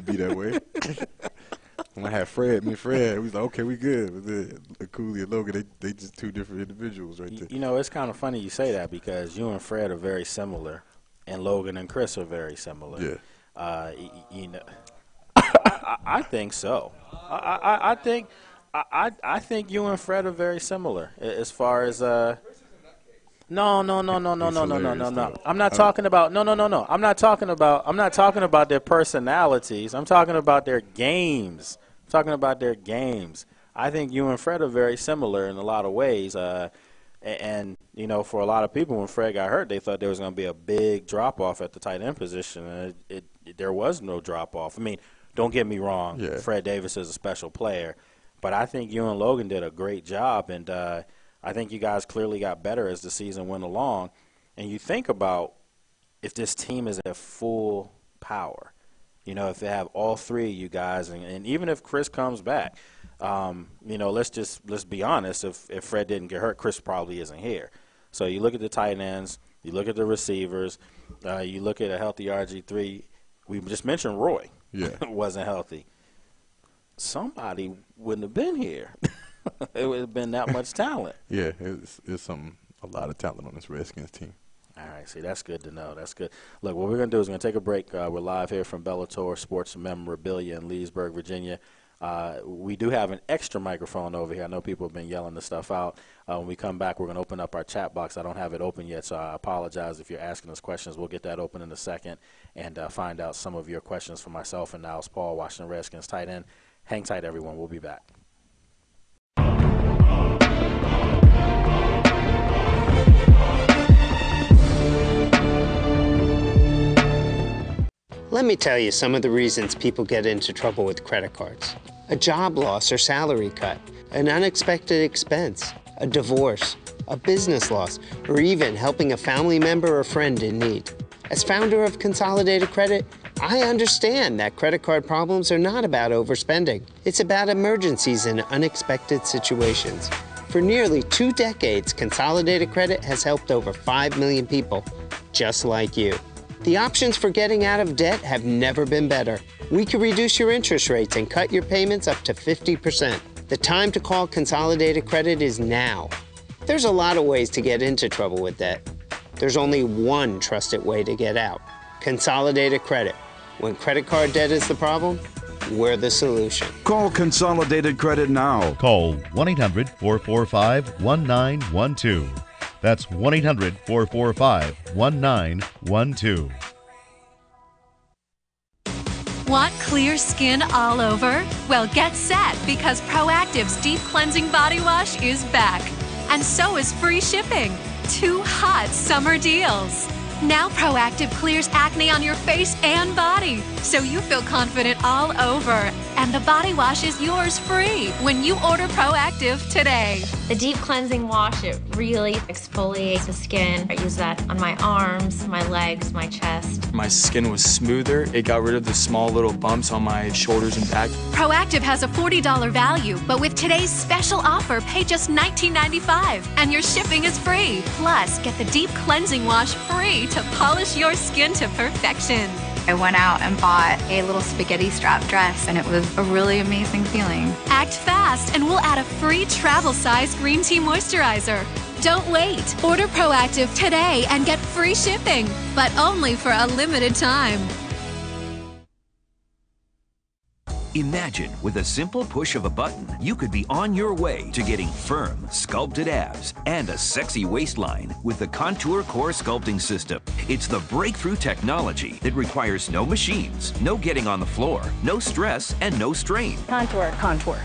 be that way. When I had Fred, me and Fred, we was like, okay, we good. But then Cooley and Logan, they just two different individuals right there. It's kind of funny you say that because you and Fred are very similar, and Logan and Chris are very similar. Yeah. I think so. I think you and Fred are very similar as far as No. I'm not talking about no. I'm not talking about their personalities. I'm talking about their games. I think you and Fred are very similar in a lot of ways. And for a lot of people, when Fred got hurt, they thought there was going to be a big drop off at the tight end position, and there was no drop off. I mean, don't get me wrong. Yeah. Fred Davis is a special player, but I think you and Logan did a great job, and I think you guys clearly got better as the season went along. And you think about if this team is at full power, if they have all three of you guys, and even if Chris comes back, let's be honest. If Fred didn't get hurt, Chris probably isn't here. So you look at the tight ends, you look at the receivers, you look at a healthy RG3. We just mentioned Roy. Yeah, wasn't healthy. Somebody wouldn't have been here. It would have been that much talent. Yeah, it's a lot of talent on this Redskins team. All right, see, that's good to know. That's good. Look, what we're going to do is we're going to take a break. We're live here from Bellator Sports Memorabilia in Leesburg, Virginia. We do have an extra microphone over here. I know people have been yelling this stuff out. When we come back, we're going to open up our chat box. I don't have it open yet, so I apologize if you're asking us questions. We'll get that open in a second and find out some of your questions for myself and Niles Paul, Washington Redskins tight end. Hang tight, everyone. We'll be back. Let me tell you some of the reasons people get into trouble with credit cards. A job loss or salary cut, an unexpected expense, a divorce, a business loss, or even helping a family member or friend in need. As founder of Consolidated Credit, I understand that credit card problems are not about overspending. It's about emergencies and unexpected situations. For nearly 2 decades, Consolidated Credit has helped over 5 million people, just like you. The options for getting out of debt have never been better. We can reduce your interest rates and cut your payments up to 50%. The time to call Consolidated Credit is now. There's a lot of ways to get into trouble with debt. There's only one trusted way to get out. Consolidated Credit. When credit card debt is the problem, we're the solution. Call Consolidated Credit now. Call 1-800-445-1912. That's 1-800-445-1912. Want clear skin all over? Well, get set because Proactive's Deep Cleansing Body Wash is back. And so is free shipping. 2 hot summer deals. Now Proactive clears acne on your face and body, so you feel confident all over. And the body wash is yours free when you order Proactive today. The deep cleansing wash, it really exfoliates the skin. I use that on my arms, my legs, my chest. My skin was smoother. It got rid of the small little bumps on my shoulders and back. Proactive has a $40 value, but with today's special offer, pay just $19.95, and your shipping is free. Plus, get the deep cleansing wash free to polish your skin to perfection. I went out and bought a little spaghetti strap dress, and it was a really amazing feeling. Act fast and we'll add a free travel-size green tea moisturizer. Don't wait. Order Proactive today and get free shipping, but only for a limited time. Imagine with a simple push of a button, you could be on your way to getting firm, sculpted abs and a sexy waistline with the Contour Core Sculpting System. It's the breakthrough technology that requires no machines, no getting on the floor, no stress, and no strain. Contour.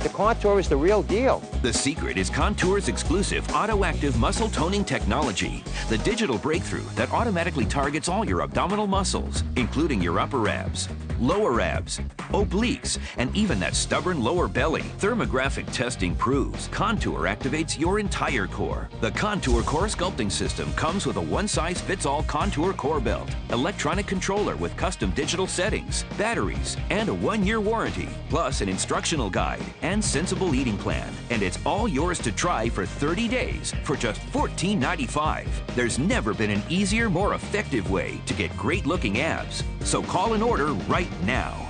The Contour is the real deal. The secret is Contour's exclusive auto-active muscle toning technology, the digital breakthrough that automatically targets all your abdominal muscles, including your upper abs, lower abs, obliques, and even that stubborn lower belly. Thermographic testing proves Contour activates your entire core. The Contour Core Sculpting System comes with a one-size-fits-all Contour Core Belt, electronic controller with custom digital settings, batteries, and a 1-year warranty, plus an instructional guide and sensible eating plan. And it's all yours to try for 30 days for just $14.95. There's never been an easier, more effective way to get great-looking abs. So call and order right now.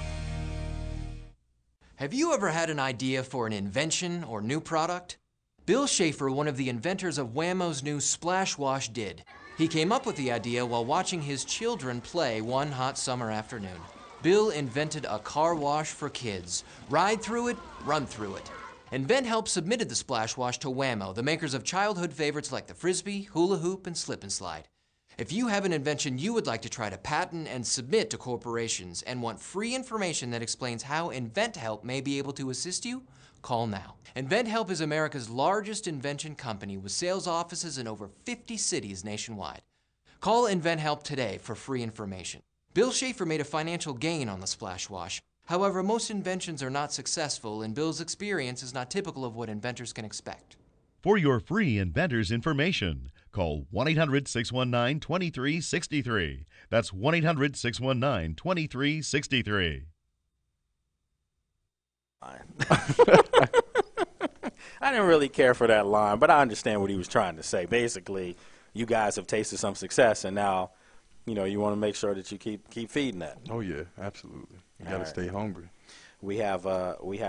Have you ever had an idea for an invention or new product? Bill Schaefer, one of the inventors of Wham-O's new Splash Wash, did. He came up with the idea while watching his children play one hot summer afternoon. Bill invented a car wash for kids. Ride through it, run through it. InventHelp submitted the Splash Wash to Wham-O, the makers of childhood favorites like the Frisbee, Hula Hoop, and Slip and Slide. If you have an invention you would like to try to patent and submit to corporations and want free information that explains how InventHelp may be able to assist you, call now. InventHelp is America's largest invention company with sales offices in over 50 cities nationwide. Call InventHelp today for free information. Bill Schaefer made a financial gain on the Splash Wash. However, most inventions are not successful, and Bill's experience is not typical of what inventors can expect. For your free inventor's information, call 1-800-619-2363. That's 1-800-619-2363. I didn't really care for that line, but I understand what he was trying to say. Basically, you guys have tasted some success, and now, you know, you want to make sure that you keep feeding that. Oh yeah, absolutely. You got to stay hungry. We have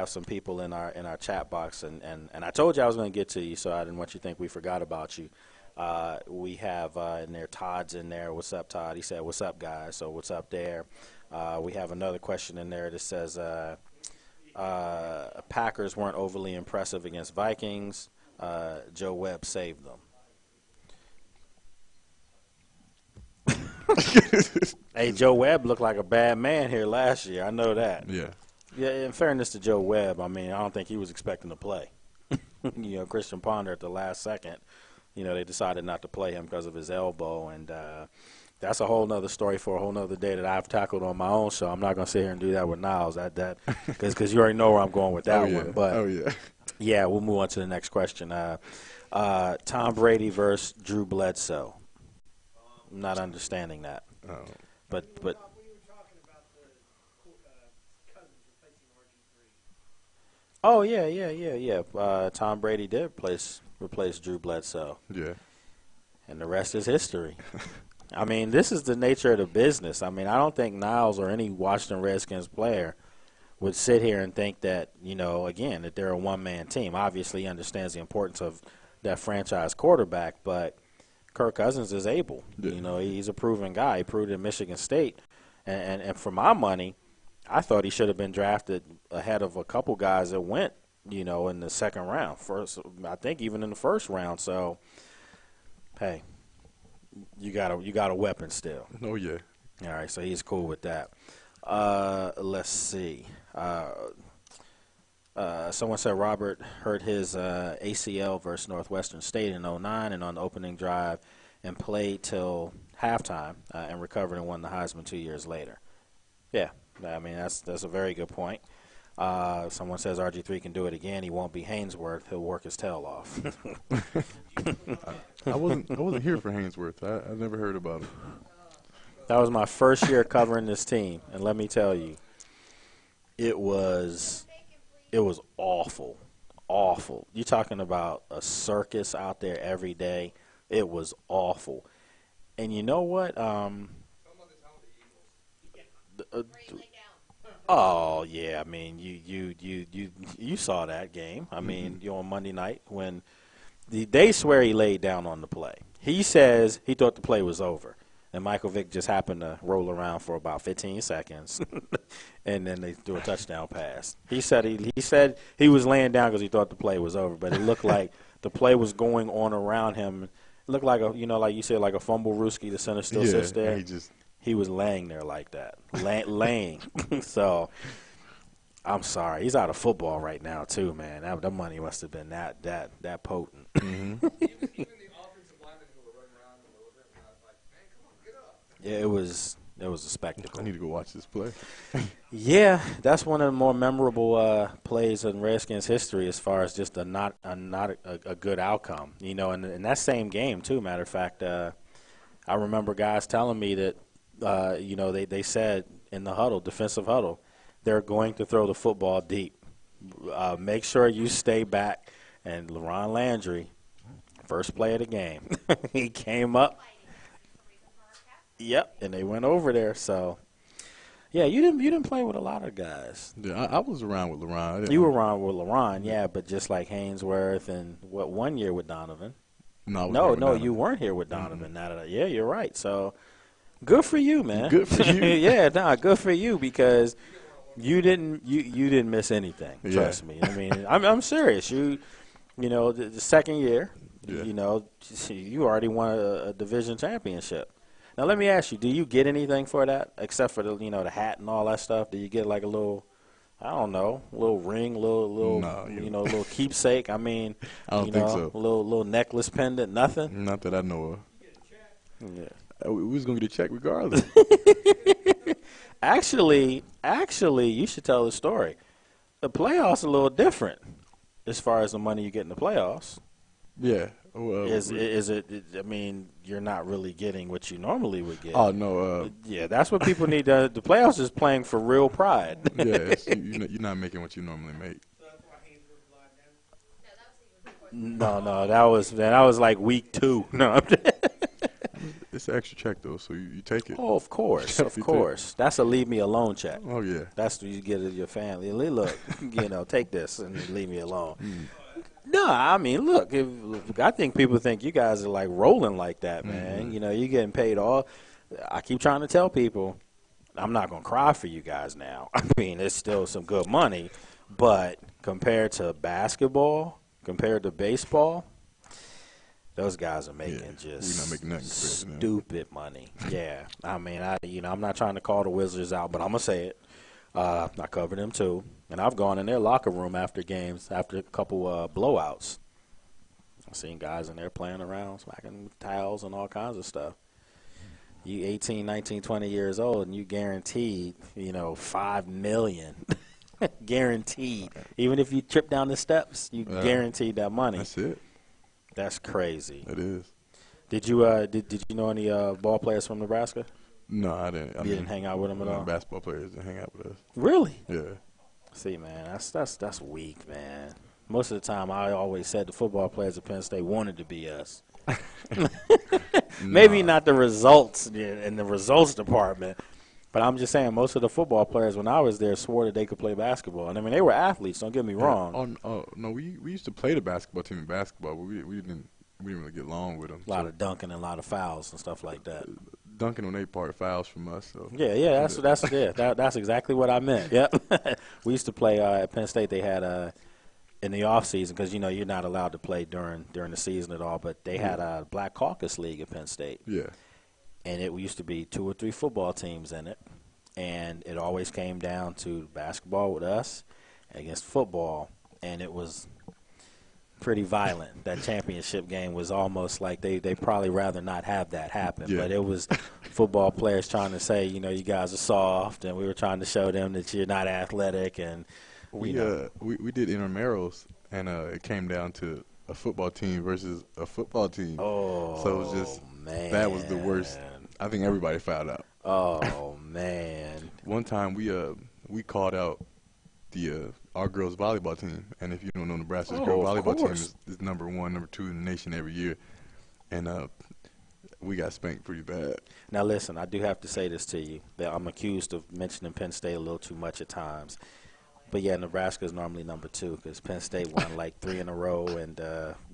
some people in our chat box, and I told you I was going to get to you, so I didn't want you to think we forgot about you. We have in there, Todd's in there. What's up, Todd? He said, "What's up, guys?" So what's up there? We have another question in there that says, Packers weren't overly impressive against Vikings. Joe Webb saved them. Hey, Joe Webb looked like a bad man here last year. I know that. Yeah. Yeah, in fairness to Joe Webb, I mean, I don't think he was expecting to play. You know, Christian Ponder at the last second, you know, they decided not to play him because of his elbow, and that's a whole nother story for a whole nother day that I've tackled on my own show. I'm not going to sit here and do that with Niles, because you already know where I'm going with that one. But yeah, we'll move on to the next question. Tom Brady versus Drew Bledsoe. I'm not understanding that. But oh yeah. Tom Brady did replace Drew Bledsoe. Yeah. And the rest is history. I mean, this is the nature of the business. I mean, I don't think Niles or any Washington Redskins player would sit here and think that, you know, again, that they're a one-man team. Obviously, he understands the importance of that franchise quarterback, but Kirk Cousins is able. You know, he's a proven guy. He proved it in Michigan State. And for my money, I thought he should have been drafted ahead of a couple guys that went, you know, in the second round. First, I think even in the first round. So, hey, you got a weapon still. Oh yeah. All right, so he's cool with that. Let's see. Someone said Robert hurt his ACL versus Northwestern State in 2009 and on the opening drive and played till halftime and recovered and won the Heisman 2 years later. Yeah, I mean, that's a very good point. Someone says RG3 can do it again. He won't be Hainsworth. He'll work his tail off. I wasn't here for Hainsworth. I never heard about it. That was my first year covering this team, and let me tell you, it was awful, awful. You're talking about a circus out there every day. It was awful. And you know what? Oh yeah, I mean you saw that game. I mean, you on Monday night when they swear he laid down on the play. He says he thought the play was over, and Michael Vick just happened to roll around for about 15 seconds, and then they threw a touchdown pass. He said he was laying down because he thought the play was over, but it looked like the play was going on around him. It looked like like you said, like a fumble rooski. The center still sits there. He was laying there like that, laying. So I'm sorry, he's out of football right now too, man. That money must have been that potent. Yeah, it was a spectacle. I need to go watch this play. Yeah, that's one of the more memorable plays in Redskins history as far as just not a good outcome. In that same game too. Matter of fact, I remember guys telling me that they said in the huddle, defensive huddle, they're going to throw the football deep. Make sure you stay back. And LaRon Landry, first play of the game, he came up. Yep, and they went over there. So, yeah, you didn't play with a lot of guys. Yeah, I was around with LaRon. You were around with LaRon, yeah, but just like Hainsworth and 1 year with Donovan. No, you weren't here with Donovan. Yeah, you're right. So, good for you, man. Good for you. Yeah, good for you because you didn't miss anything. Trust me. I mean, I'm serious. The second year, you already won a division championship. Now let me ask you: do you get anything for that, except for the hat and all that stuff? Do you get like a little, I don't know, little ring, little keepsake? I mean, I don't think so. Little necklace pendant, nothing. Not that I know of. Yeah, we was gonna get a check regardless. Actually, you should tell the story. The playoffs are a little different as far as the money you get in the playoffs. Yeah. Is it? I mean, you're not really getting what you normally would get. Oh no. Yeah, that's what people need. The playoffs is playing for real pride. Yeah, you're not making what you normally make. No, that was like week 2. No. It's an extra check though, so you take it. Oh, of course. That's a leave me alone check. Oh yeah. That's what you get to your family. Look, take this and leave me alone. No, I mean, look, I think people think you guys are like rolling like that, man. You're getting paid all. I keep trying to tell people, I'm not going to cry for you guys now. I mean, it's still some good money, but compared to basketball, compared to baseball, those guys are making just we're not making nothing stupid money. Yeah, I mean, I'm not trying to call the Wizards out, but I'm gonna say it. I cover them too, and I've gone in their locker room after games, after a couple blowouts. I've seen guys in there playing around, smacking towels and all kinds of stuff. You 18, 19, 20 years old, and you guaranteed, $5 million. Guaranteed. Even if you trip down the steps, you guaranteed that money. That's it. That's crazy. It is. Did you did you know any ball players from Nebraska? No, I didn't. You didn't hang out with them at all? Basketball players didn't hang out with us. Really? Yeah. See, man, that's weak, man. Most of the time, I always said the football players at Penn State wanted to be us. Maybe not the results in the results department, but I'm just saying most of the football players when I was there swore that they could play basketball. And I mean, they were athletes. Don't get me wrong. Oh no, we used to play the basketball team in basketball, but we didn't really get along with them. A lot of dunking and a lot of fouls and stuff like that. Dunking on their part, fouls from us. So. Yeah, that's exactly what I meant. Yep. We used to play at Penn State. They had in the off season because you're not allowed to play during the season at all. But they had a Black Caucus League at Penn State. Yeah. And it used to be 2 or 3 football teams in it, and it always came down to basketball with us against football, and it was pretty violent. That championship game was almost like they probably rather not have that happen. Yeah. But it was football players trying to say, you guys are soft, and we were trying to show them that you're not athletic. And we did intramurals, and it came down to a football team versus a football team. Oh, so it was just man, that was the worst. I think everybody found out. Oh man! One time we called out our girls volleyball team, and if you don't know, Nebraska's girls volleyball team is number 1, number 2 in the nation every year. And we got spanked pretty bad. Now, listen, I do have to say this to you. That I'm accused of mentioning Penn State a little too much at times. But, yeah, Nebraska is normally number 2 because Penn State won like 3 in a row and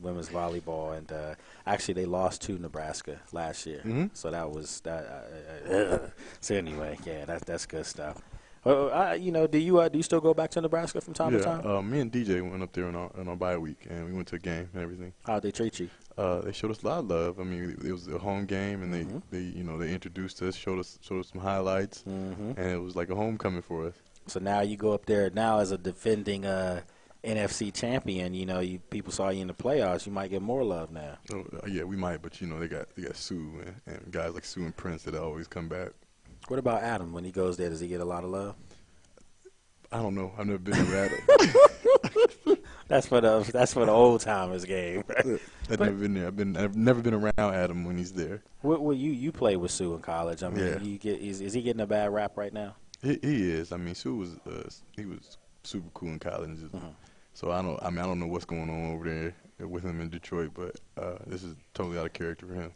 women's volleyball. And actually, they lost to Nebraska last year. So that was that. So, anyway, yeah, that's good stuff. You know, do you still go back to Nebraska from time to time? Me and DJ went up there on our bye week, and we went to a game and everything. How'd they treat you? They showed us a lot of love. I mean, it was a home game, and they introduced us, showed us some highlights, and it was like a homecoming for us. So now you go up there now as a defending NFC champion. You know, people saw you in the playoffs. You might get more love now. Oh, yeah, we might, but you know, they got Sue and guys like Sue and Prince that always come back. What about Adam when he goes there? Does he get a lot of love? I don't know. I've never been to Adam. That's for the old timers game. I've never been there. I've never been around Adam when he's there. Well, you played with Sue in college. I mean, is he getting a bad rap right now? He is. I mean, Sue was he was super cool in college. So I don't know what's going on over there with him in Detroit, but this is totally out of character for him.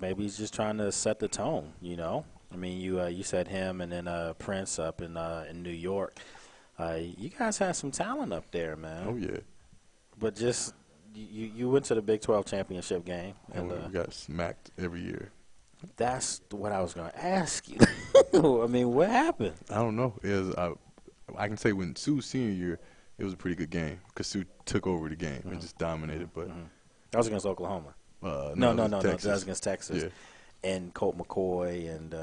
Maybe he's just trying to set the tone. You know, I mean, you said him and then Prince up in New York. You guys had some talent up there, man. Oh yeah. But just you went to the Big 12 championship game, and we got smacked every year. That's what I was going to ask you. I mean, what happened? I don't know. I can say when Sue's senior year, it was a pretty good game because Sue took over the game and just dominated. But that was against Oklahoma. No, that was against Texas. Yeah. And Colt McCoy, and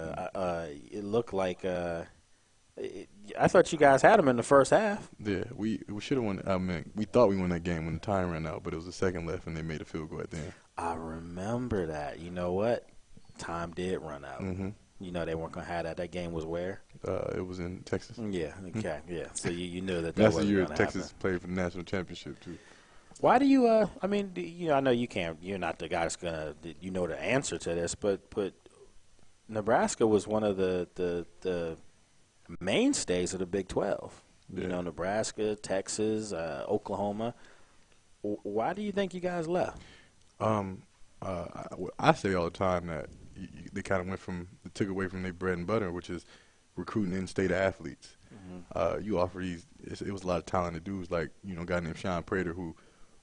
it looked like I thought you guys had him in the first half. Yeah, we should have won. I mean, we thought we won that game when the time ran out, but it was the second left, and they made a field goal at the end. I remember that. You know what? Time did run out. You know they weren't going to have that. That game was where? It was in Texas. Yeah, okay, yeah. So you knew that that's wasn't the year gonna Texas happen. played for the national championship, too. Why do you, I mean, I know you can't, you're not the guy that's going to, you know the answer to this, but Nebraska was one of the mainstays of the Big 12. Yeah. You know, Nebraska, Texas, Oklahoma. Why do you think you guys left? I say all the time that they kind of they took away from their bread and butter, which is recruiting in-state athletes. You offer these, it was a lot of talented dudes, like, you know, a guy named Sean Prater who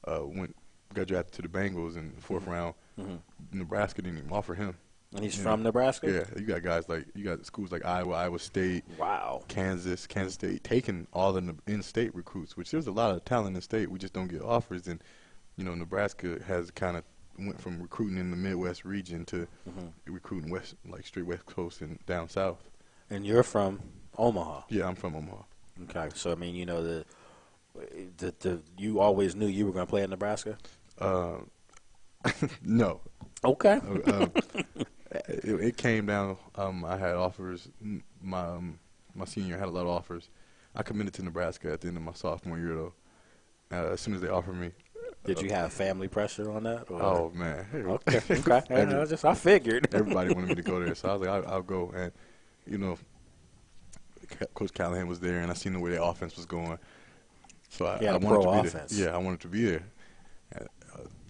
got drafted to the Bengals in the fourth round. Nebraska didn't even offer him. And he's from Nebraska? Yeah, you got guys like, you got schools like Iowa State, Kansas State, taking all the in-state recruits, which there's a lot of talent in state. We just don't get offers. And, you know, Nebraska has kind of went from recruiting in the Midwest region to recruiting west, like straight West Coast and down south. And you're from Omaha? Yeah, I'm from Omaha. Okay, so I mean, you know, you always knew you were going to play at Nebraska? No. Okay. It came down. I had offers. My senior year, I had a lot of offers. I committed to Nebraska at the end of my sophomore year, though. As soon as they offered me. Did you have family pressure on that? Or? Oh, man. Okay. I figured. Everybody wanted me to go there, so I was like, I'll go. And, you know, Coach Callahan was there, and I seen the way their offense was going. So I wanted to be offense. there. Yeah, I wanted to be there.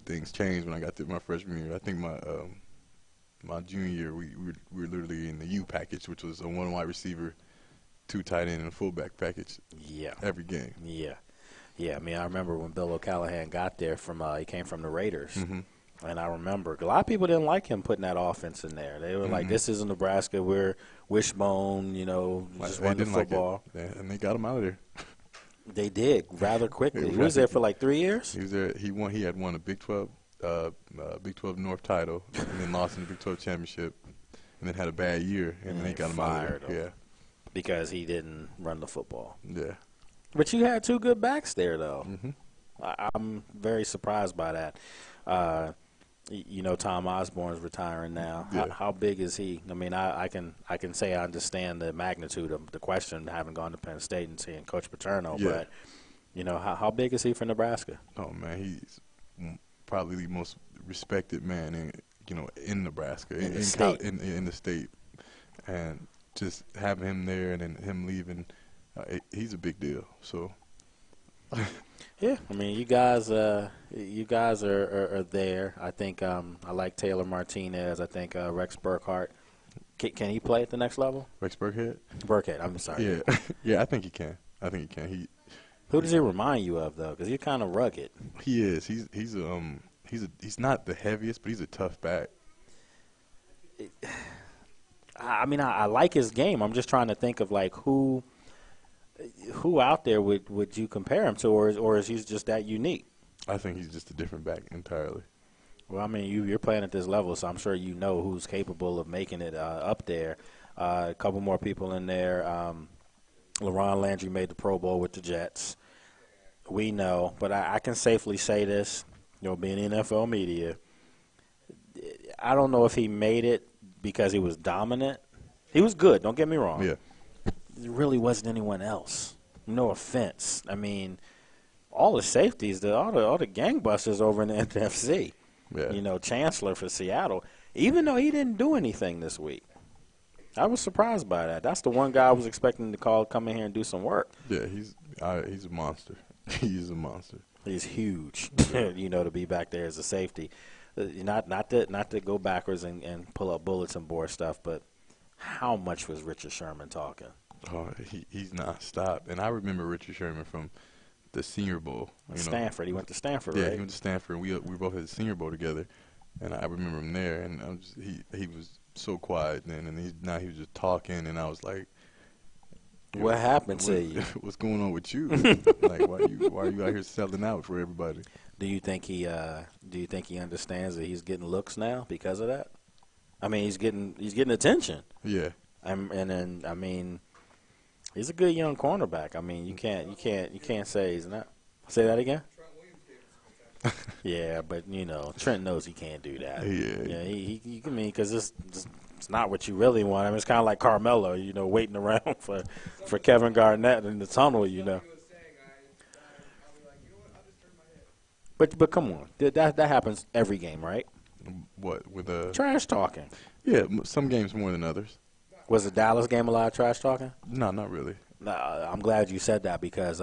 Things changed when I got to my freshman year. I think my junior year, we were literally in the U package, which was a 1 wide receiver, 2 tight end, and a fullback package. Yeah. Every game. Yeah. Yeah, I mean, I remember when Bill O'Callahan got there he came from the Raiders. And I remember a lot of people didn't like him putting that offense in there. They were like, this isn't Nebraska. We're wishbone, you know, just run the football. Like it. And they got him out of there. They did rather quickly. He was there for like 3 years? He was there. He had won a Big 12 North title and then lost in the Big 12 championship and then had a bad year and then they got him out of there. Yeah. Because he didn't run the football. Yeah. But you had 2 good backs there, though. I'm very surprised by that. You know, Tom Osborne's retiring now. Yeah. How big is he? I mean, I can say I understand the magnitude of the question, having gone to Penn State and seeing Coach Paterno. Yeah. But, you know, how big is he for Nebraska? Oh, man, he's probably the most respected man in Nebraska, in the state. And just having him there and then him leaving, he's a big deal. So Yeah, I mean, you guys are there. I think I like Taylor Martinez. I think Rex Burkhardt. Can he play at the next level? Rex Burkhead? Burkhead, I'm sorry. Yeah, yeah, I think he can. Who does he remind you of, though? Because you're kind of rugged. He is. He's not the heaviest, but he's a tough back. I mean, I like his game. I'm just trying to think of like who out there would you compare him to, or is he just that unique? I think he's just a different back entirely. Well, I mean, you're playing at this level, so I'm sure you know who's capable of making it up there. A couple more people in there. LaRon Landry made the Pro Bowl with the Jets. We know, but I can safely say this, being in NFL media, I don't know if he made it because he was dominant. He was good, don't get me wrong. Yeah. There really wasn't anyone else. No offense. I mean, all the safeties, all the gangbusters over in the NFC. Yeah. Chancellor for Seattle, even though he didn't do anything this week. I was surprised by that. That's the one guy I was expecting to come in here and do some work. Yeah, he's a monster. He's a monster. He's huge, to be back there as a safety. Not to go backwards and pull up bulletin board stuff, but how much was Richard Sherman talking? Oh, he's nonstop. And I remember Richard Sherman from the Senior Bowl. Stanford. He went to Stanford, yeah, right? Yeah, he went to Stanford. We both had the Senior Bowl together, and I remember him there. And he was so quiet then, and now he was just talking, and I was like, "What happened to you? What's going on with you? Like, why are you out here selling out for everybody?" Do you think he understands that he's getting looks now because of that? I mean, he's getting attention. Yeah. And then I mean, he's a good young cornerback. I mean, you can't say he's not. Say that again. Yeah, but Trent knows he can't do that. Yeah. He can mean because it's not what you really want. I mean, it's kind of like Carmelo, waiting around for Kevin Garnett in the tunnel, But come on, that happens every game, right? What with trash talking? Yeah, some games more than others. Was the Dallas game a lot of trash talking? No, not really. No, I'm glad you said that because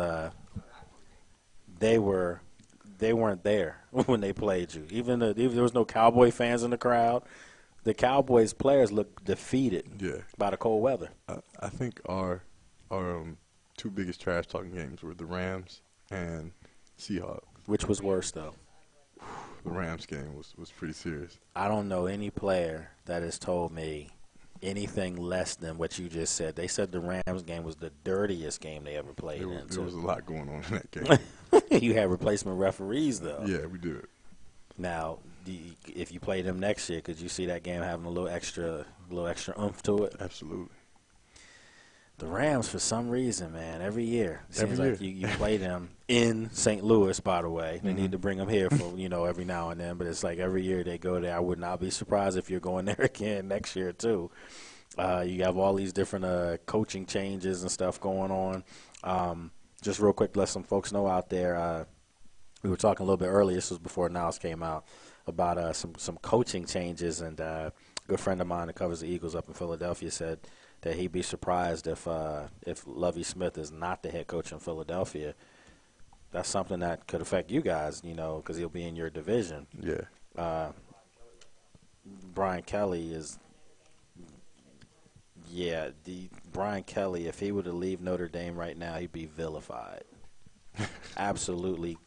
they weren't there when they played you. Even there was no Cowboy fans in the crowd. The Cowboys players looked defeated. By the cold weather. I think our two biggest trash talking games were the Rams and Seahawks. Which was worse though? The Rams game was pretty serious. I don't know any player that has told me anything less than what you just said. They said the Rams game was the dirtiest game they ever played in. There was a lot going on in that game. You had replacement referees, though. Yeah, we did. Now, if you play them next year, could you see that game having a little extra oomph to it? Absolutely. The Rams, for some reason, man, every year it seems like you play them in St. Louis. By the way, they need to bring them here for every now and then. But it's like every year they go there. I would not be surprised if you're going there again next year too. You have all these different coaching changes and stuff going on. Just real quick, let some folks know out there. We were talking a little bit earlier. This was before Niles came out about some coaching changes, and a good friend of mine that covers the Eagles up in Philadelphia said that he'd be surprised if Lovie Smith is not the head coach in Philadelphia. That's something that could affect you guys, because he'll be in your division. Yeah. Brian Kelly is. Yeah, Brian Kelly, if he were to leave Notre Dame right now, he'd be vilified. Absolutely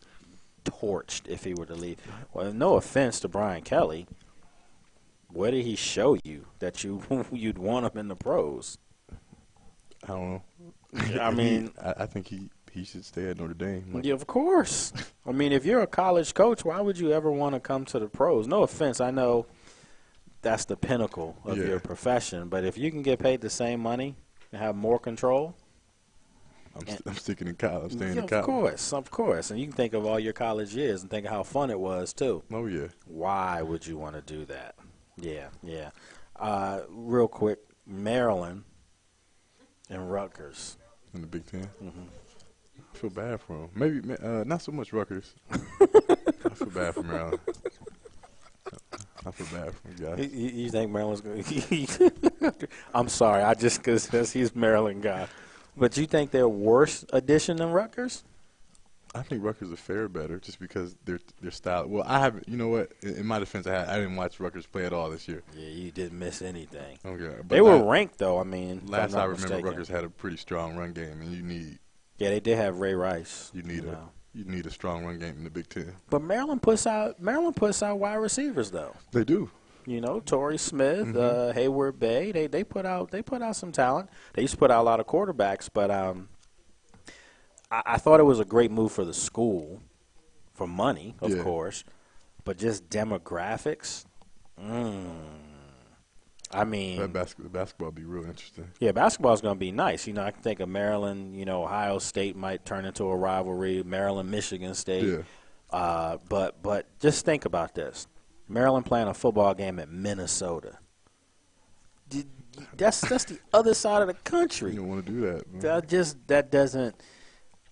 torched if he were to leave. Well, no offense to Brian Kelly. What did he show you that you'd want him in the pros? I don't know. I mean, I think he should stay at Notre Dame. Yeah, of course. I mean, if you're a college coach, why would you ever want to come to the pros? No offense, I know that's the pinnacle of your profession, but if you can get paid the same money and have more control, I'm sticking in college. I'm staying in college. Of course, and you can think of all your college years and think of how fun it was too. Oh yeah. Why would you want to do that? Yeah. Real quick, Maryland and Rutgers. In the Big Ten? Mm-hmm. I feel bad for them. Maybe not so much Rutgers. I feel bad for Maryland. I feel bad for you guys. You think Maryland's going to – I'm sorry. Because he's a Maryland guy. But you think they're a worse addition than Rutgers? I think Rutgers will fare better just because their style. Well, I haven't. You know what? In my defense, I didn't watch Rutgers play at all this year. Yeah, you didn't miss anything. Okay, but they were ranked though. I mean, last I remember, Rutgers had a pretty strong run game, and you need. Yeah, they did have Ray Rice. You need a strong run game in the Big Ten. But Maryland puts out wide receivers though. They do. You know, Torrey Smith, Hayward Bay. They put out some talent. They used to put out a lot of quarterbacks, but I thought it was a great move for the school, for money, of course, but just demographics. I mean, that basketball would be real interesting. Yeah, basketball is going to be nice. You know, I can think of Maryland. You know, Ohio State might turn into a rivalry. Maryland, Michigan State. Yeah. But just think about this: Maryland playing a football game at Minnesota. That's the other side of the country. You don't want to do that. Man. That doesn't.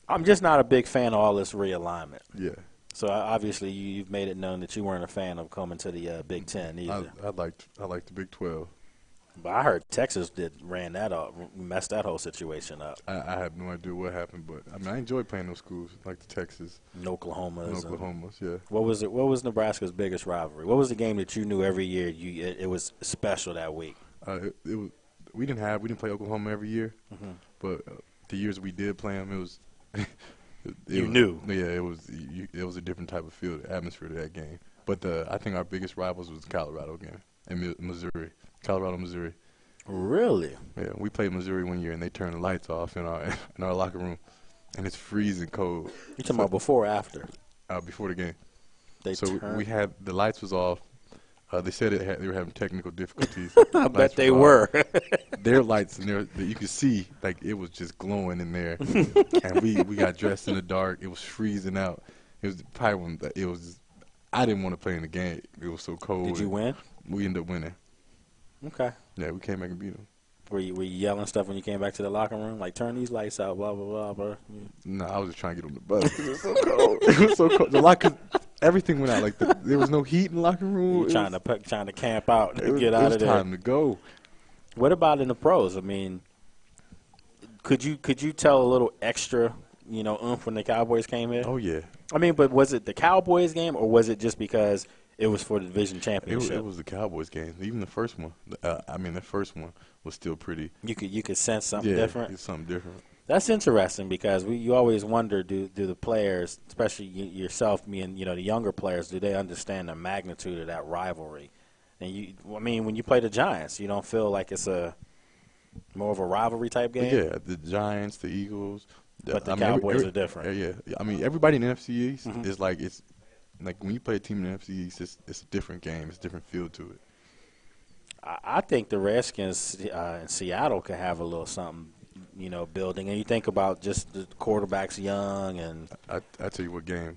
I'm just not a big fan of all this realignment. Yeah. So obviously you've made it known that you weren't a fan of coming to the Big Ten either. I liked the Big 12. But I heard Texas ran that up, messed that whole situation up. I have no idea what happened, but I mean I enjoyed playing those schools like the Texas, Oklahomas. Yeah. What was Nebraska's biggest rivalry? What was the game that you knew every year it was special that week? We didn't play Oklahoma every year, but the years we did play them, it was. You knew. Yeah, it was a different type of field atmosphere to that game. But I think our biggest rivals was the Colorado game and Missouri, Colorado, Missouri. Really? Yeah, we played Missouri one year and they turned the lights off in our locker room, and it's freezing cold. You talking about before or after? Before the game. So we had the lights was off. They said they were having technical difficulties. I bet they were. Their lights, and you could see, like, it was just glowing in there. And we got dressed in the dark. It was freezing out. It was probably when it was. I didn't want to play in the game. It was so cold. Did you win? We ended up winning. Okay. Yeah, we came back and beat them. Were you yelling stuff when you came back to the locker room? Like, turn these lights out, blah, blah, blah, blah. No, I was just trying to get on the bus because it was so cold. It was so cold. The locker, everything went out. Like, there was no heat in the locker room. Trying to camp out and get out of there. It was time to go. What about in the pros? I mean, could you tell a little extra, oomph when the Cowboys came in? Oh, yeah. I mean, but was it the Cowboys game or was it just because it was for the division championship? It was the Cowboys game. Even the first one. The first one was still pretty. You could sense something different? Yeah, something different. That's interesting because you always wonder, do the players, especially yourself, me and the younger players, do they understand the magnitude of that rivalry? And when you play the Giants, you don't feel like it's more of a rivalry type game? Yeah, the Giants, the Eagles. But the Cowboys are different. Yeah. I mean, everybody in the NFC East is like it's like when you play a team in the NFC East, it's a different game. It's a different feel to it. I think the Redskins in Seattle could have a little something, building. And you think about just the quarterbacks young and. I tell you what game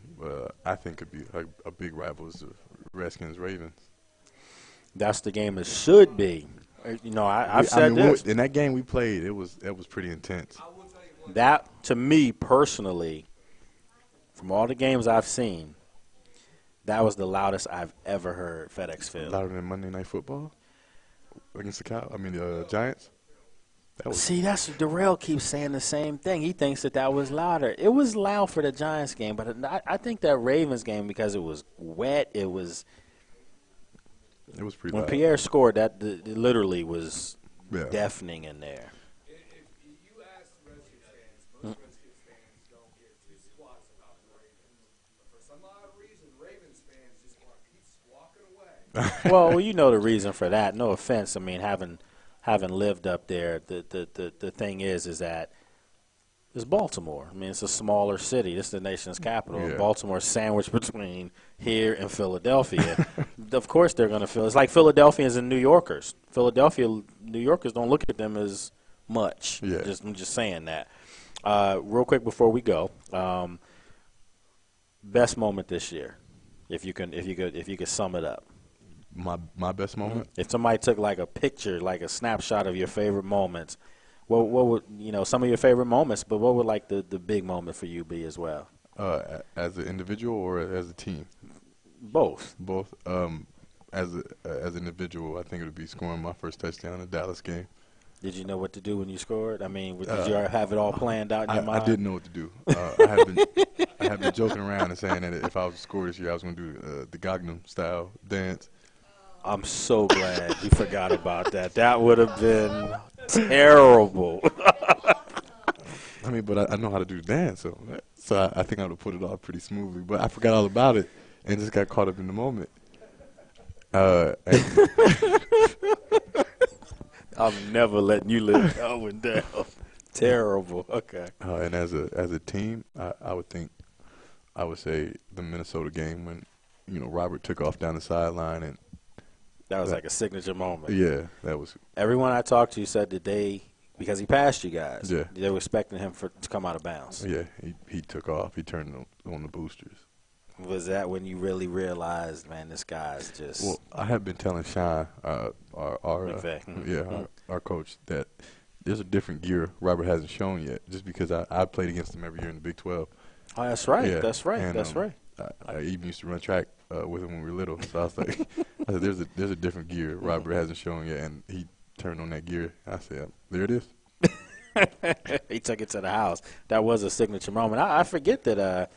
I think could be a big rival is the Redskins-Ravens. That's the game it should be. I've said this. In that game we played, that was pretty intense. That, to me personally, from all the games I've seen, that was the loudest I've ever heard FedEx Field. Louder than Monday Night Football against the Giants? See, that's Darrell keeps saying the same thing. He thinks that was louder. It was loud for the Giants game, but I think that Ravens game, because it was wet, it was pretty when loud. Pierre scored, it literally was deafening in there. If you ask Redskins fans, most Redskins fans don't give two squats about the Ravens. But for some odd reason, Ravens fans just want to keep squawking away. Well, you know the reason for that. No offense. I mean, having lived up there, the thing is that it's Baltimore. I mean, it's a smaller city. This is the nation's capital. Yeah. Baltimore's sandwiched between here and Philadelphia. Of course they're going to feel. It's like Philadelphians and New Yorkers. New Yorkers don't look at them as much. Yeah. I'm just saying that. Real quick before we go, best moment this year, if you could sum it up. My best moment? If somebody took like a picture, like a snapshot of your favorite moments, what would some of your favorite moments? But what would like the big moment for you be as well? As an individual or as a team? Both. Both. As an individual, I think it would be scoring my first touchdown in the Dallas game. Did you know what to do when you scored? I mean, did you have it all planned out in your mind? I didn't know what to do. I have been joking around and saying that if I was to score this year, I was going to do the Gangnam style dance. I'm so glad you forgot about that. That would have been terrible. I mean, but I know how to do the dance, so I think I would have put it off pretty smoothly. But I forgot all about it and just got caught up in the moment. I'm never letting you live that one down. Terrible. Okay. And as a team, I would say the Minnesota game when Robert took off down the sideline and that was like a signature moment. Yeah, that was. Everyone I talked to said that because he passed you guys, yeah, they were expecting him to come out of bounds. Yeah, he took off. He turned on the boosters. Was that when you really realized, man, this guy's just? Well, I have been telling Sean, our coach, that there's a different gear Robert hasn't shown yet. Just because I played against him every year in the Big 12. Oh, that's right. Yeah. That's right. And, that's right. I even used to run track with him when we were little. So I was like, there's a different gear Robert hasn't shown yet, and he turned on that gear. I said, there it is. He took it to the house. That was a signature moment. I forget that.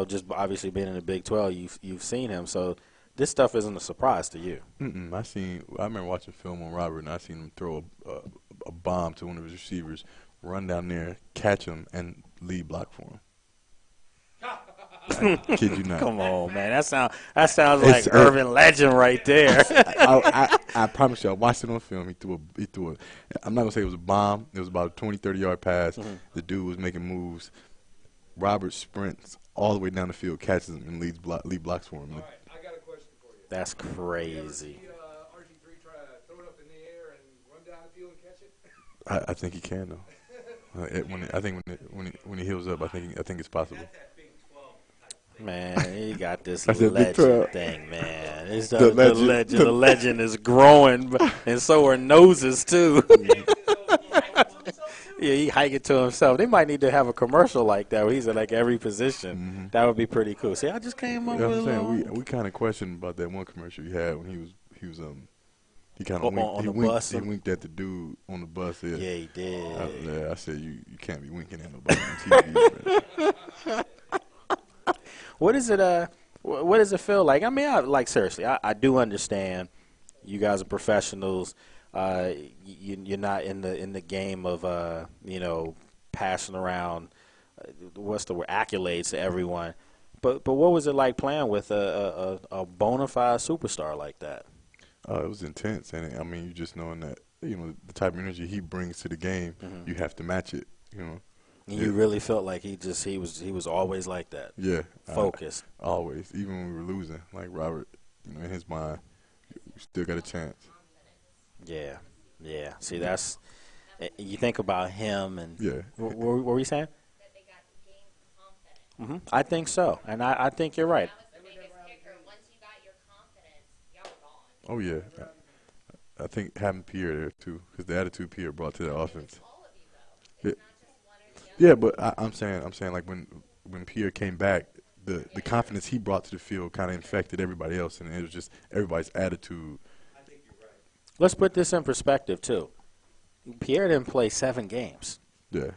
Just obviously being in the Big 12, you've seen him. So this stuff isn't a surprise to you. I remember watching film on Robert, and I seen him throw a bomb to one of his receivers, run down there, catch him, and lead block for him. I kid you not. Come on, man. That sounds like urban legend right there. I promise you, I watched it on film. He threw a. I'm not gonna say it was a bomb. It was about a 20, 30-yard pass. Mm-hmm. The dude was making moves. Robert sprints all the way down the field, catches him, and lead blocks for him. All right, I got a question for you. That's crazy. RG3 try to throw it up in the air and run down the field and catch it? I think he can though. When he heals up, I think it's possible. Man, he got this legend thing, man. It's the legend. The legend is growing, and so are noses too. Yeah, he hike it to himself. They might need to have a commercial like that where he's in like every position. Mm-hmm. That would be pretty cool. See, I just came up with. We kind of questioned about that one commercial he had when he kind of winked at the dude on the bus. Yeah, he did. I said you can't be winking at nobody on TV. What is it? What does it feel like? I mean, seriously, I do understand. You guys are professionals. You're not in the game of passing around what's the word, accolades to everyone. But what was it like playing with a bona fide superstar like that? It was intense, and I mean, you just knowing that the type of energy he brings to the game, mm-hmm. you have to match it. And you really felt like he was always like that. Yeah, focused. Always, even when we were losing, like Robert, in his mind, we still got a chance. Yeah. See, that's you think about him and What were you saying? That they got gained confidence. I think so, and I think you're right. That was the biggest kicker. Once you got your confidence, y'all were gone. Oh yeah, I think having Pierre there too, because the attitude Pierre brought to the offense. All of you though. It's not just one or the other. Yeah, but I'm saying like when Pierre came back, the confidence he brought to the field kind of infected everybody else, and it was just everybody's attitude. Let's put this in perspective too. Pierre didn't play 7 games. Yeah.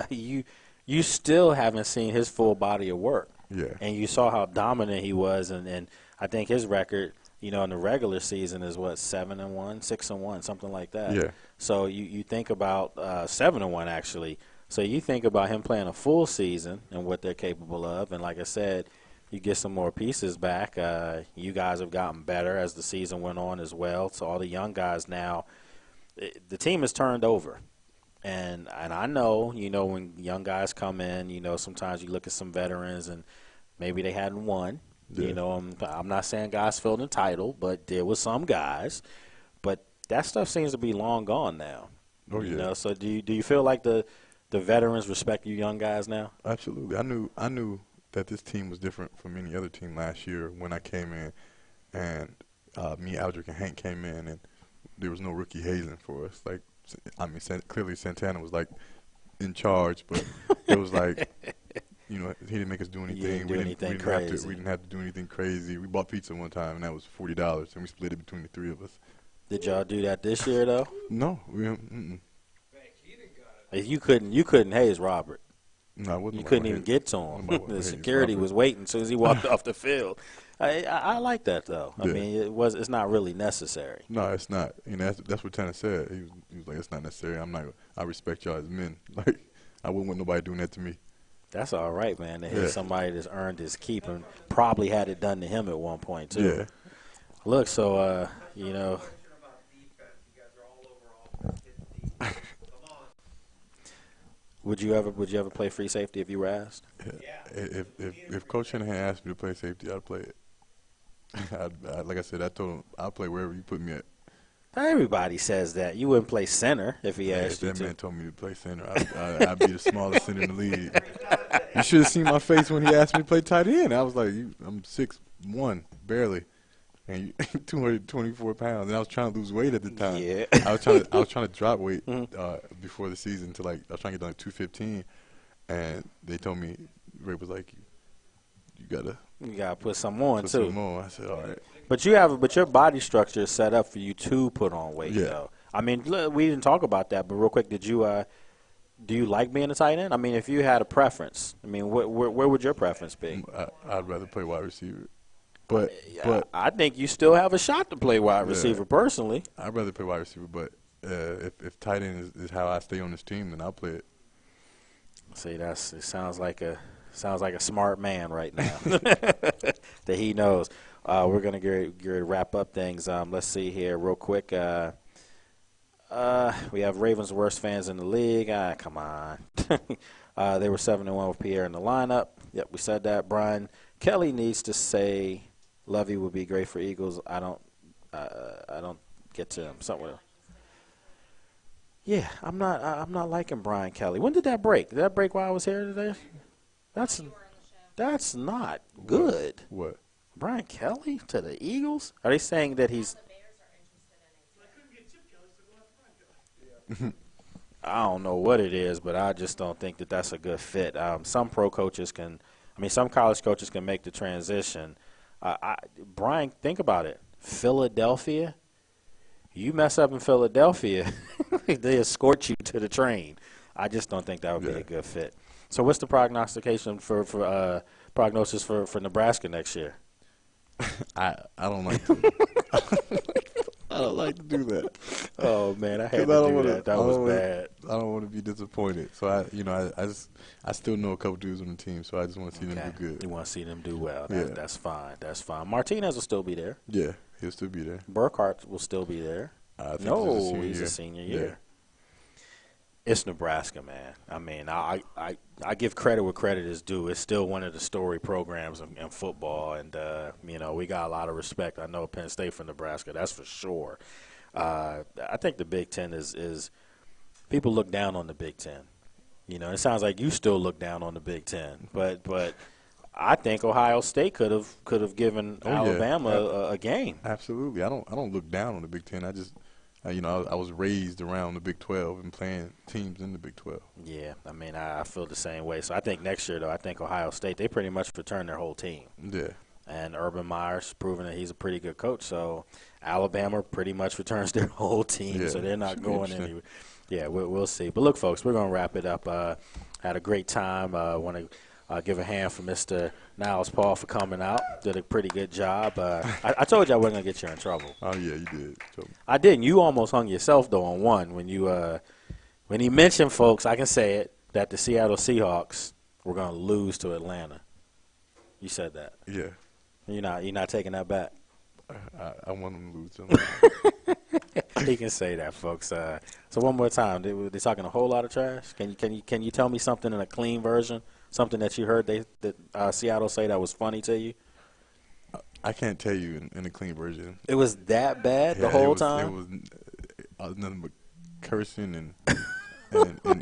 You still haven't seen his full body of work. Yeah. And you saw how dominant he was, and I think his record, in the regular season is what, 7-1, 6-1, something like that. Yeah. So you think about 7-1 actually. So you think about him playing a full season and what they're capable of, and like I said, you get some more pieces back. You guys have gotten better as the season went on as well. So all the young guys now, the team has turned over. And I know, when young guys come in, sometimes you look at some veterans and maybe they hadn't won. Yeah. I'm not saying guys felt entitled, but there was some guys. But that stuff seems to be long gone now. Oh, yeah. So do you feel like the veterans respect you young guys now? Absolutely. I knew that this team was different from any other team last year when I came in, and me, Aldrich, and Hank came in, and there was no rookie hazing for us. Like, I mean, clearly Santana was like in charge, but it was like, he didn't make us do anything. We didn't have to do anything crazy. We bought pizza one time, and that was $40, and we split it between the 3 of us. Did y'all do that this year though? No, You couldn't haze Robert. No, it wasn't. You nobody couldn't hit- even get to him. nobody The hit security Robert. was waiting as soon as he walked off the field. I like that though. I Yeah. mean, it's not really necessary. No, it's not. You know, that's what Tanner said. He was like, it's not necessary. I respect y'all as men. Like, I wouldn't want nobody doing that to me. That's all right, man. To hit Yeah. somebody that's earned his keep and probably had it done to him at one point too. Yeah. Look, so you know. Would you ever play free safety if you were asked? If Coach Shanahan asked me to play safety, I'd play it. Like I said, I told him I'll play wherever you put me at. Everybody says that. You wouldn't play center if he Yeah, asked you if that to. man told me to play center, I'd be the smallest center in the league. You should have seen my face when he asked me to play tight end. I was like, I'm 6'1", barely, and 224 pounds, and I was trying to lose weight at the time. Yeah. I was trying to drop weight before the season to I was trying to get down to 215, and they told me, Ray was like, you gotta put some on put too. some on. I said, all right. But your body structure is set up for you to put on weight, Yeah. though. I mean, look, we didn't talk about that, but real quick, do you like being a tight end? I mean, if you had a preference, I mean, where would your preference be? I'd rather play wide receiver, but I think you still have a shot to play wide receiver. Personally, I'd rather play wide receiver, but if tight end is how I stay on this team, then I'll play it. See, it sounds like a smart man right now that he knows. We're gonna get ready to wrap up things. Let's see here real quick. We have Ravens' worst fans in the league. Come on. They were 7-1 with Pierre in the lineup. Yep, we said that. Brian Kelly needs to say Lovey would be great for Eagles. I don't get to him. Somewhere. Yeah, I'm not liking Brian Kelly. When did that break? Did that break while I was here today? That's not good. What? Brian Kelly to the Eagles? Are they saying that he's? I don't know what it is, but I just don't think that that's a good fit. Some college coaches can make the transition. Brian, think about it. Philadelphia, you mess up in Philadelphia, they escort you to the train. I just don't think that would be a good fit. So, what's the prognostication prognosis for Nebraska next year? I don't like to. I don't like to do that. Oh man, I had to do that. That was bad. I don't want to be disappointed. So I still know a couple dudes on the team, so I just want to see them do good. You want to see them do well. Yeah. That's fine. That's fine. Martinez will still be there. Yeah, he'll still be there. Burkhart will still be there. I think He's a senior year. Yeah. It's Nebraska, man. I mean, I give credit where credit is due. It's still one of the story programs in football, and we got a lot of respect. I know Penn State for Nebraska, that's for sure. I think the Big Ten is people look down on the Big Ten. You know, it sounds like you still look down on the Big Ten, but I think Ohio State could have given Alabama a game. Absolutely, I don't look down on the Big Ten. I just. I was raised around the Big 12 and playing teams in the Big 12. Yeah, I mean, I feel the same way. So I think next year, though, I think Ohio State, they pretty much return their whole team. Yeah. And Urban Meyer's proven that he's a pretty good coach. So Alabama pretty much returns their whole team. Yeah, so they're not going anywhere. Yeah, we'll see. But look, folks, we're going to wrap it up. Had a great time. I want to give a hand for Mr. Niles Paul for coming out. Did a pretty good job. I told you I wasn't going to get you in trouble. Oh, yeah, you did. I didn't. You almost hung yourself, though, on one. When he mentioned, folks, I can say it, that the Seattle Seahawks were going to lose to Atlanta. You said that. Yeah. You're not taking that back? I want them to lose to Atlanta. He can say that, folks. So one more time, they talking a whole lot of trash? Can you tell me something in a clean version? Something that you heard that Seattle say that was funny to you? I can't tell you in a clean version. It was that bad the whole time? It was nothing but cursing and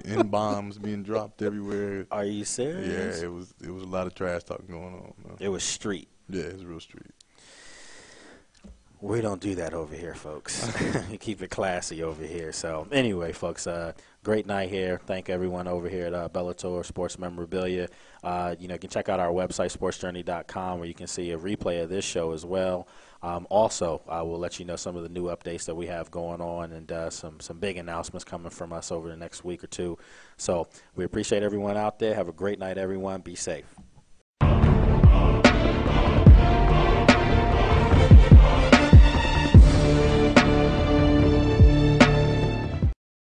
N-bombs being dropped everywhere. Are you serious? Yeah, it was a lot of trash talking going on. Man. It was street. Yeah, it was real street. We don't do that over here, folks. Keep it classy over here. So anyway, folks, great night here. Thank everyone over here at Bellator Sports Memorabilia. You can check out our website, sportsjourney.com, where you can see a replay of this show as well. Also, we'll let you know some of the new updates that we have going on and some big announcements coming from us over the next week or two. So we appreciate everyone out there. Have a great night, everyone. Be safe.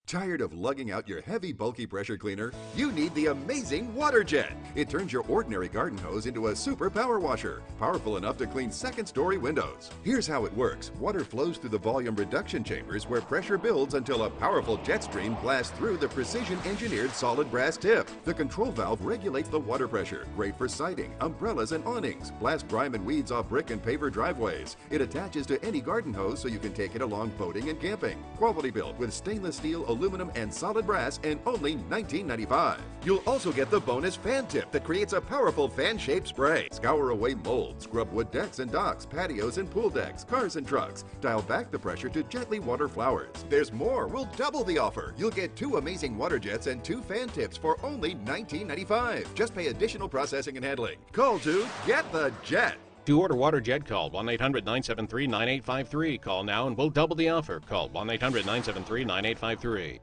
Tired of lugging out your heavy, bulky pressure cleaner? You need the amazing Water Jet. It turns your ordinary garden hose into a super power washer, powerful enough to clean second-story windows. Here's how it works. Water flows through the volume reduction chambers where pressure builds until a powerful jet stream blasts through the precision-engineered solid brass tip. The control valve regulates the water pressure, great for siding, umbrellas, and awnings. Blast grime and weeds off brick and paver driveways. It attaches to any garden hose so you can take it along boating and camping. Quality built with stainless steel, aluminum, and solid brass, and only $19.95. You'll also get the bonus fan tip that creates a powerful fan-shaped spray. Scour away mold, scrub wood decks and docks, patios and pool decks, cars and trucks. Dial back the pressure to gently water flowers. There's more. We'll double the offer. You'll get 2 amazing water jets and 2 fan tips for only $19.95. Just pay additional processing and handling. Call to get the jet. To order Water Jet, call 1-800-973-9853. Call now and we'll double the offer. Call 1-800-973-9853.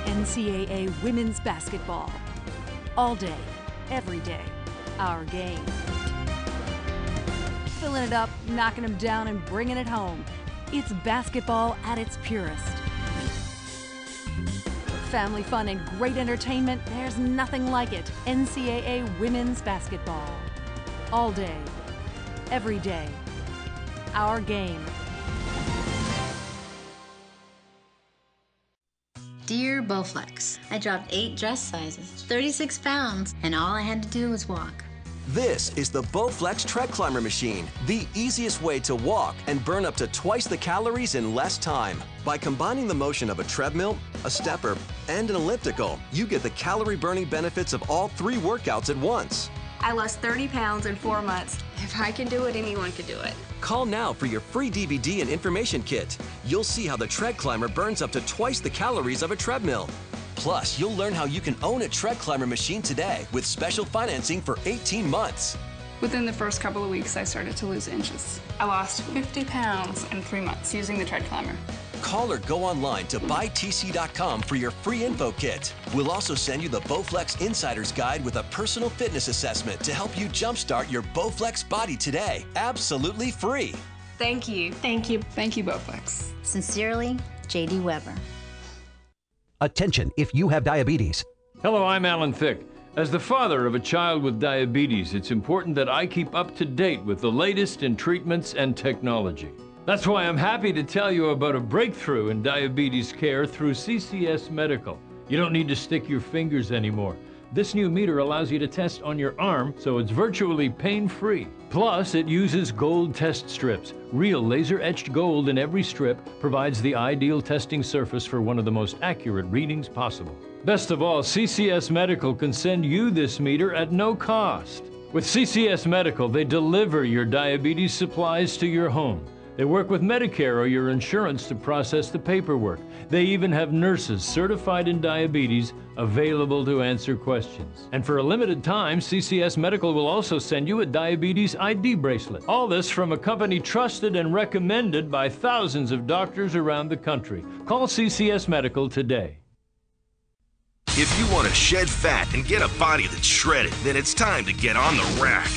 NCAA women's basketball. All day, every day, our game. Filling it up, knocking them down, and bringing it home. It's basketball at its purest. Family fun and great entertainment, there's nothing like it. NCAA women's basketball. All day, every day, our game. Dear Bowflex, I dropped 8 dress sizes, 36 pounds, and all I had to do was walk. This is the Bowflex Tread Climber machine, the easiest way to walk and burn up to twice the calories in less time. By combining the motion of a treadmill, a stepper, and an elliptical, you get the calorie-burning benefits of all 3 workouts at once. I lost 30 pounds in 4 months. If I can do it, anyone can do it. Call now for your free DVD and information kit. You'll see how the Tread Climber burns up to twice the calories of a treadmill. Plus, you'll learn how you can own a Tread Climber machine today with special financing for 18 months. Within the first couple of weeks, I started to lose inches. I lost 50 pounds in 3 months using the Tread Climber. Call or go online to buytc.com for your free info kit. We'll also send you the Bowflex Insider's Guide with a personal fitness assessment to help you jumpstart your Bowflex body today. Absolutely free. Thank you. Thank you. Thank you, Bowflex. Sincerely, J.D. Weber. Attention if you have diabetes. Hello, I'm Alan Thicke. As the father of a child with diabetes, it's important that I keep up to date with the latest in treatments and technology. That's why I'm happy to tell you about a breakthrough in diabetes care through CCS Medical. You don't need to stick your fingers anymore. This new meter allows you to test on your arm, so it's virtually pain-free. Plus, it uses gold test strips. Real laser-etched gold in every strip provides the ideal testing surface for one of the most accurate readings possible. Best of all, CCS Medical can send you this meter at no cost. With CCS Medical, they deliver your diabetes supplies to your home. They work with Medicare or your insurance to process the paperwork. They even have nurses certified in diabetes available to answer questions. And for a limited time, CCS Medical will also send you a diabetes ID bracelet. All this from a company trusted and recommended by thousands of doctors around the country. Call CCS Medical today. If you want to shed fat and get a body that's shredded, then it's time to get on the rack.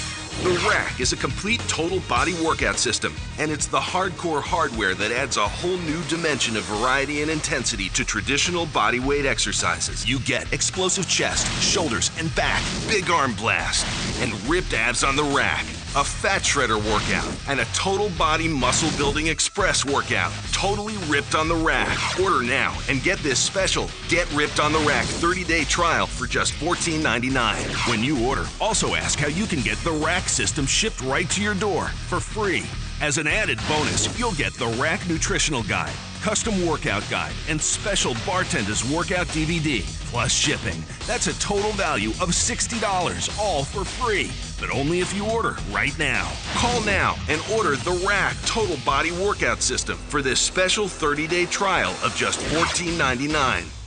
The Rack is a complete total body workout system, and it's the hardcore hardware that adds a whole new dimension of variety and intensity to traditional body weight exercises. You get explosive chest, shoulders, and back, big arm blast, and ripped abs on the rack, a fat shredder workout, and a total body muscle building express workout, totally ripped on the rack. Order now and get this special Get Ripped on the Rack 30-day trial for just $14.99. When you order, also ask how you can get the Rack system shipped right to your door for free. As an added bonus, you'll get the Rack Nutritional Guide, custom workout guide, and special bartender's workout DVD, plus shipping. That's a total value of $60, all for free. But only if you order right now. Call now and order the Rack Total Body Workout System for this special 30-day trial of just $14.99.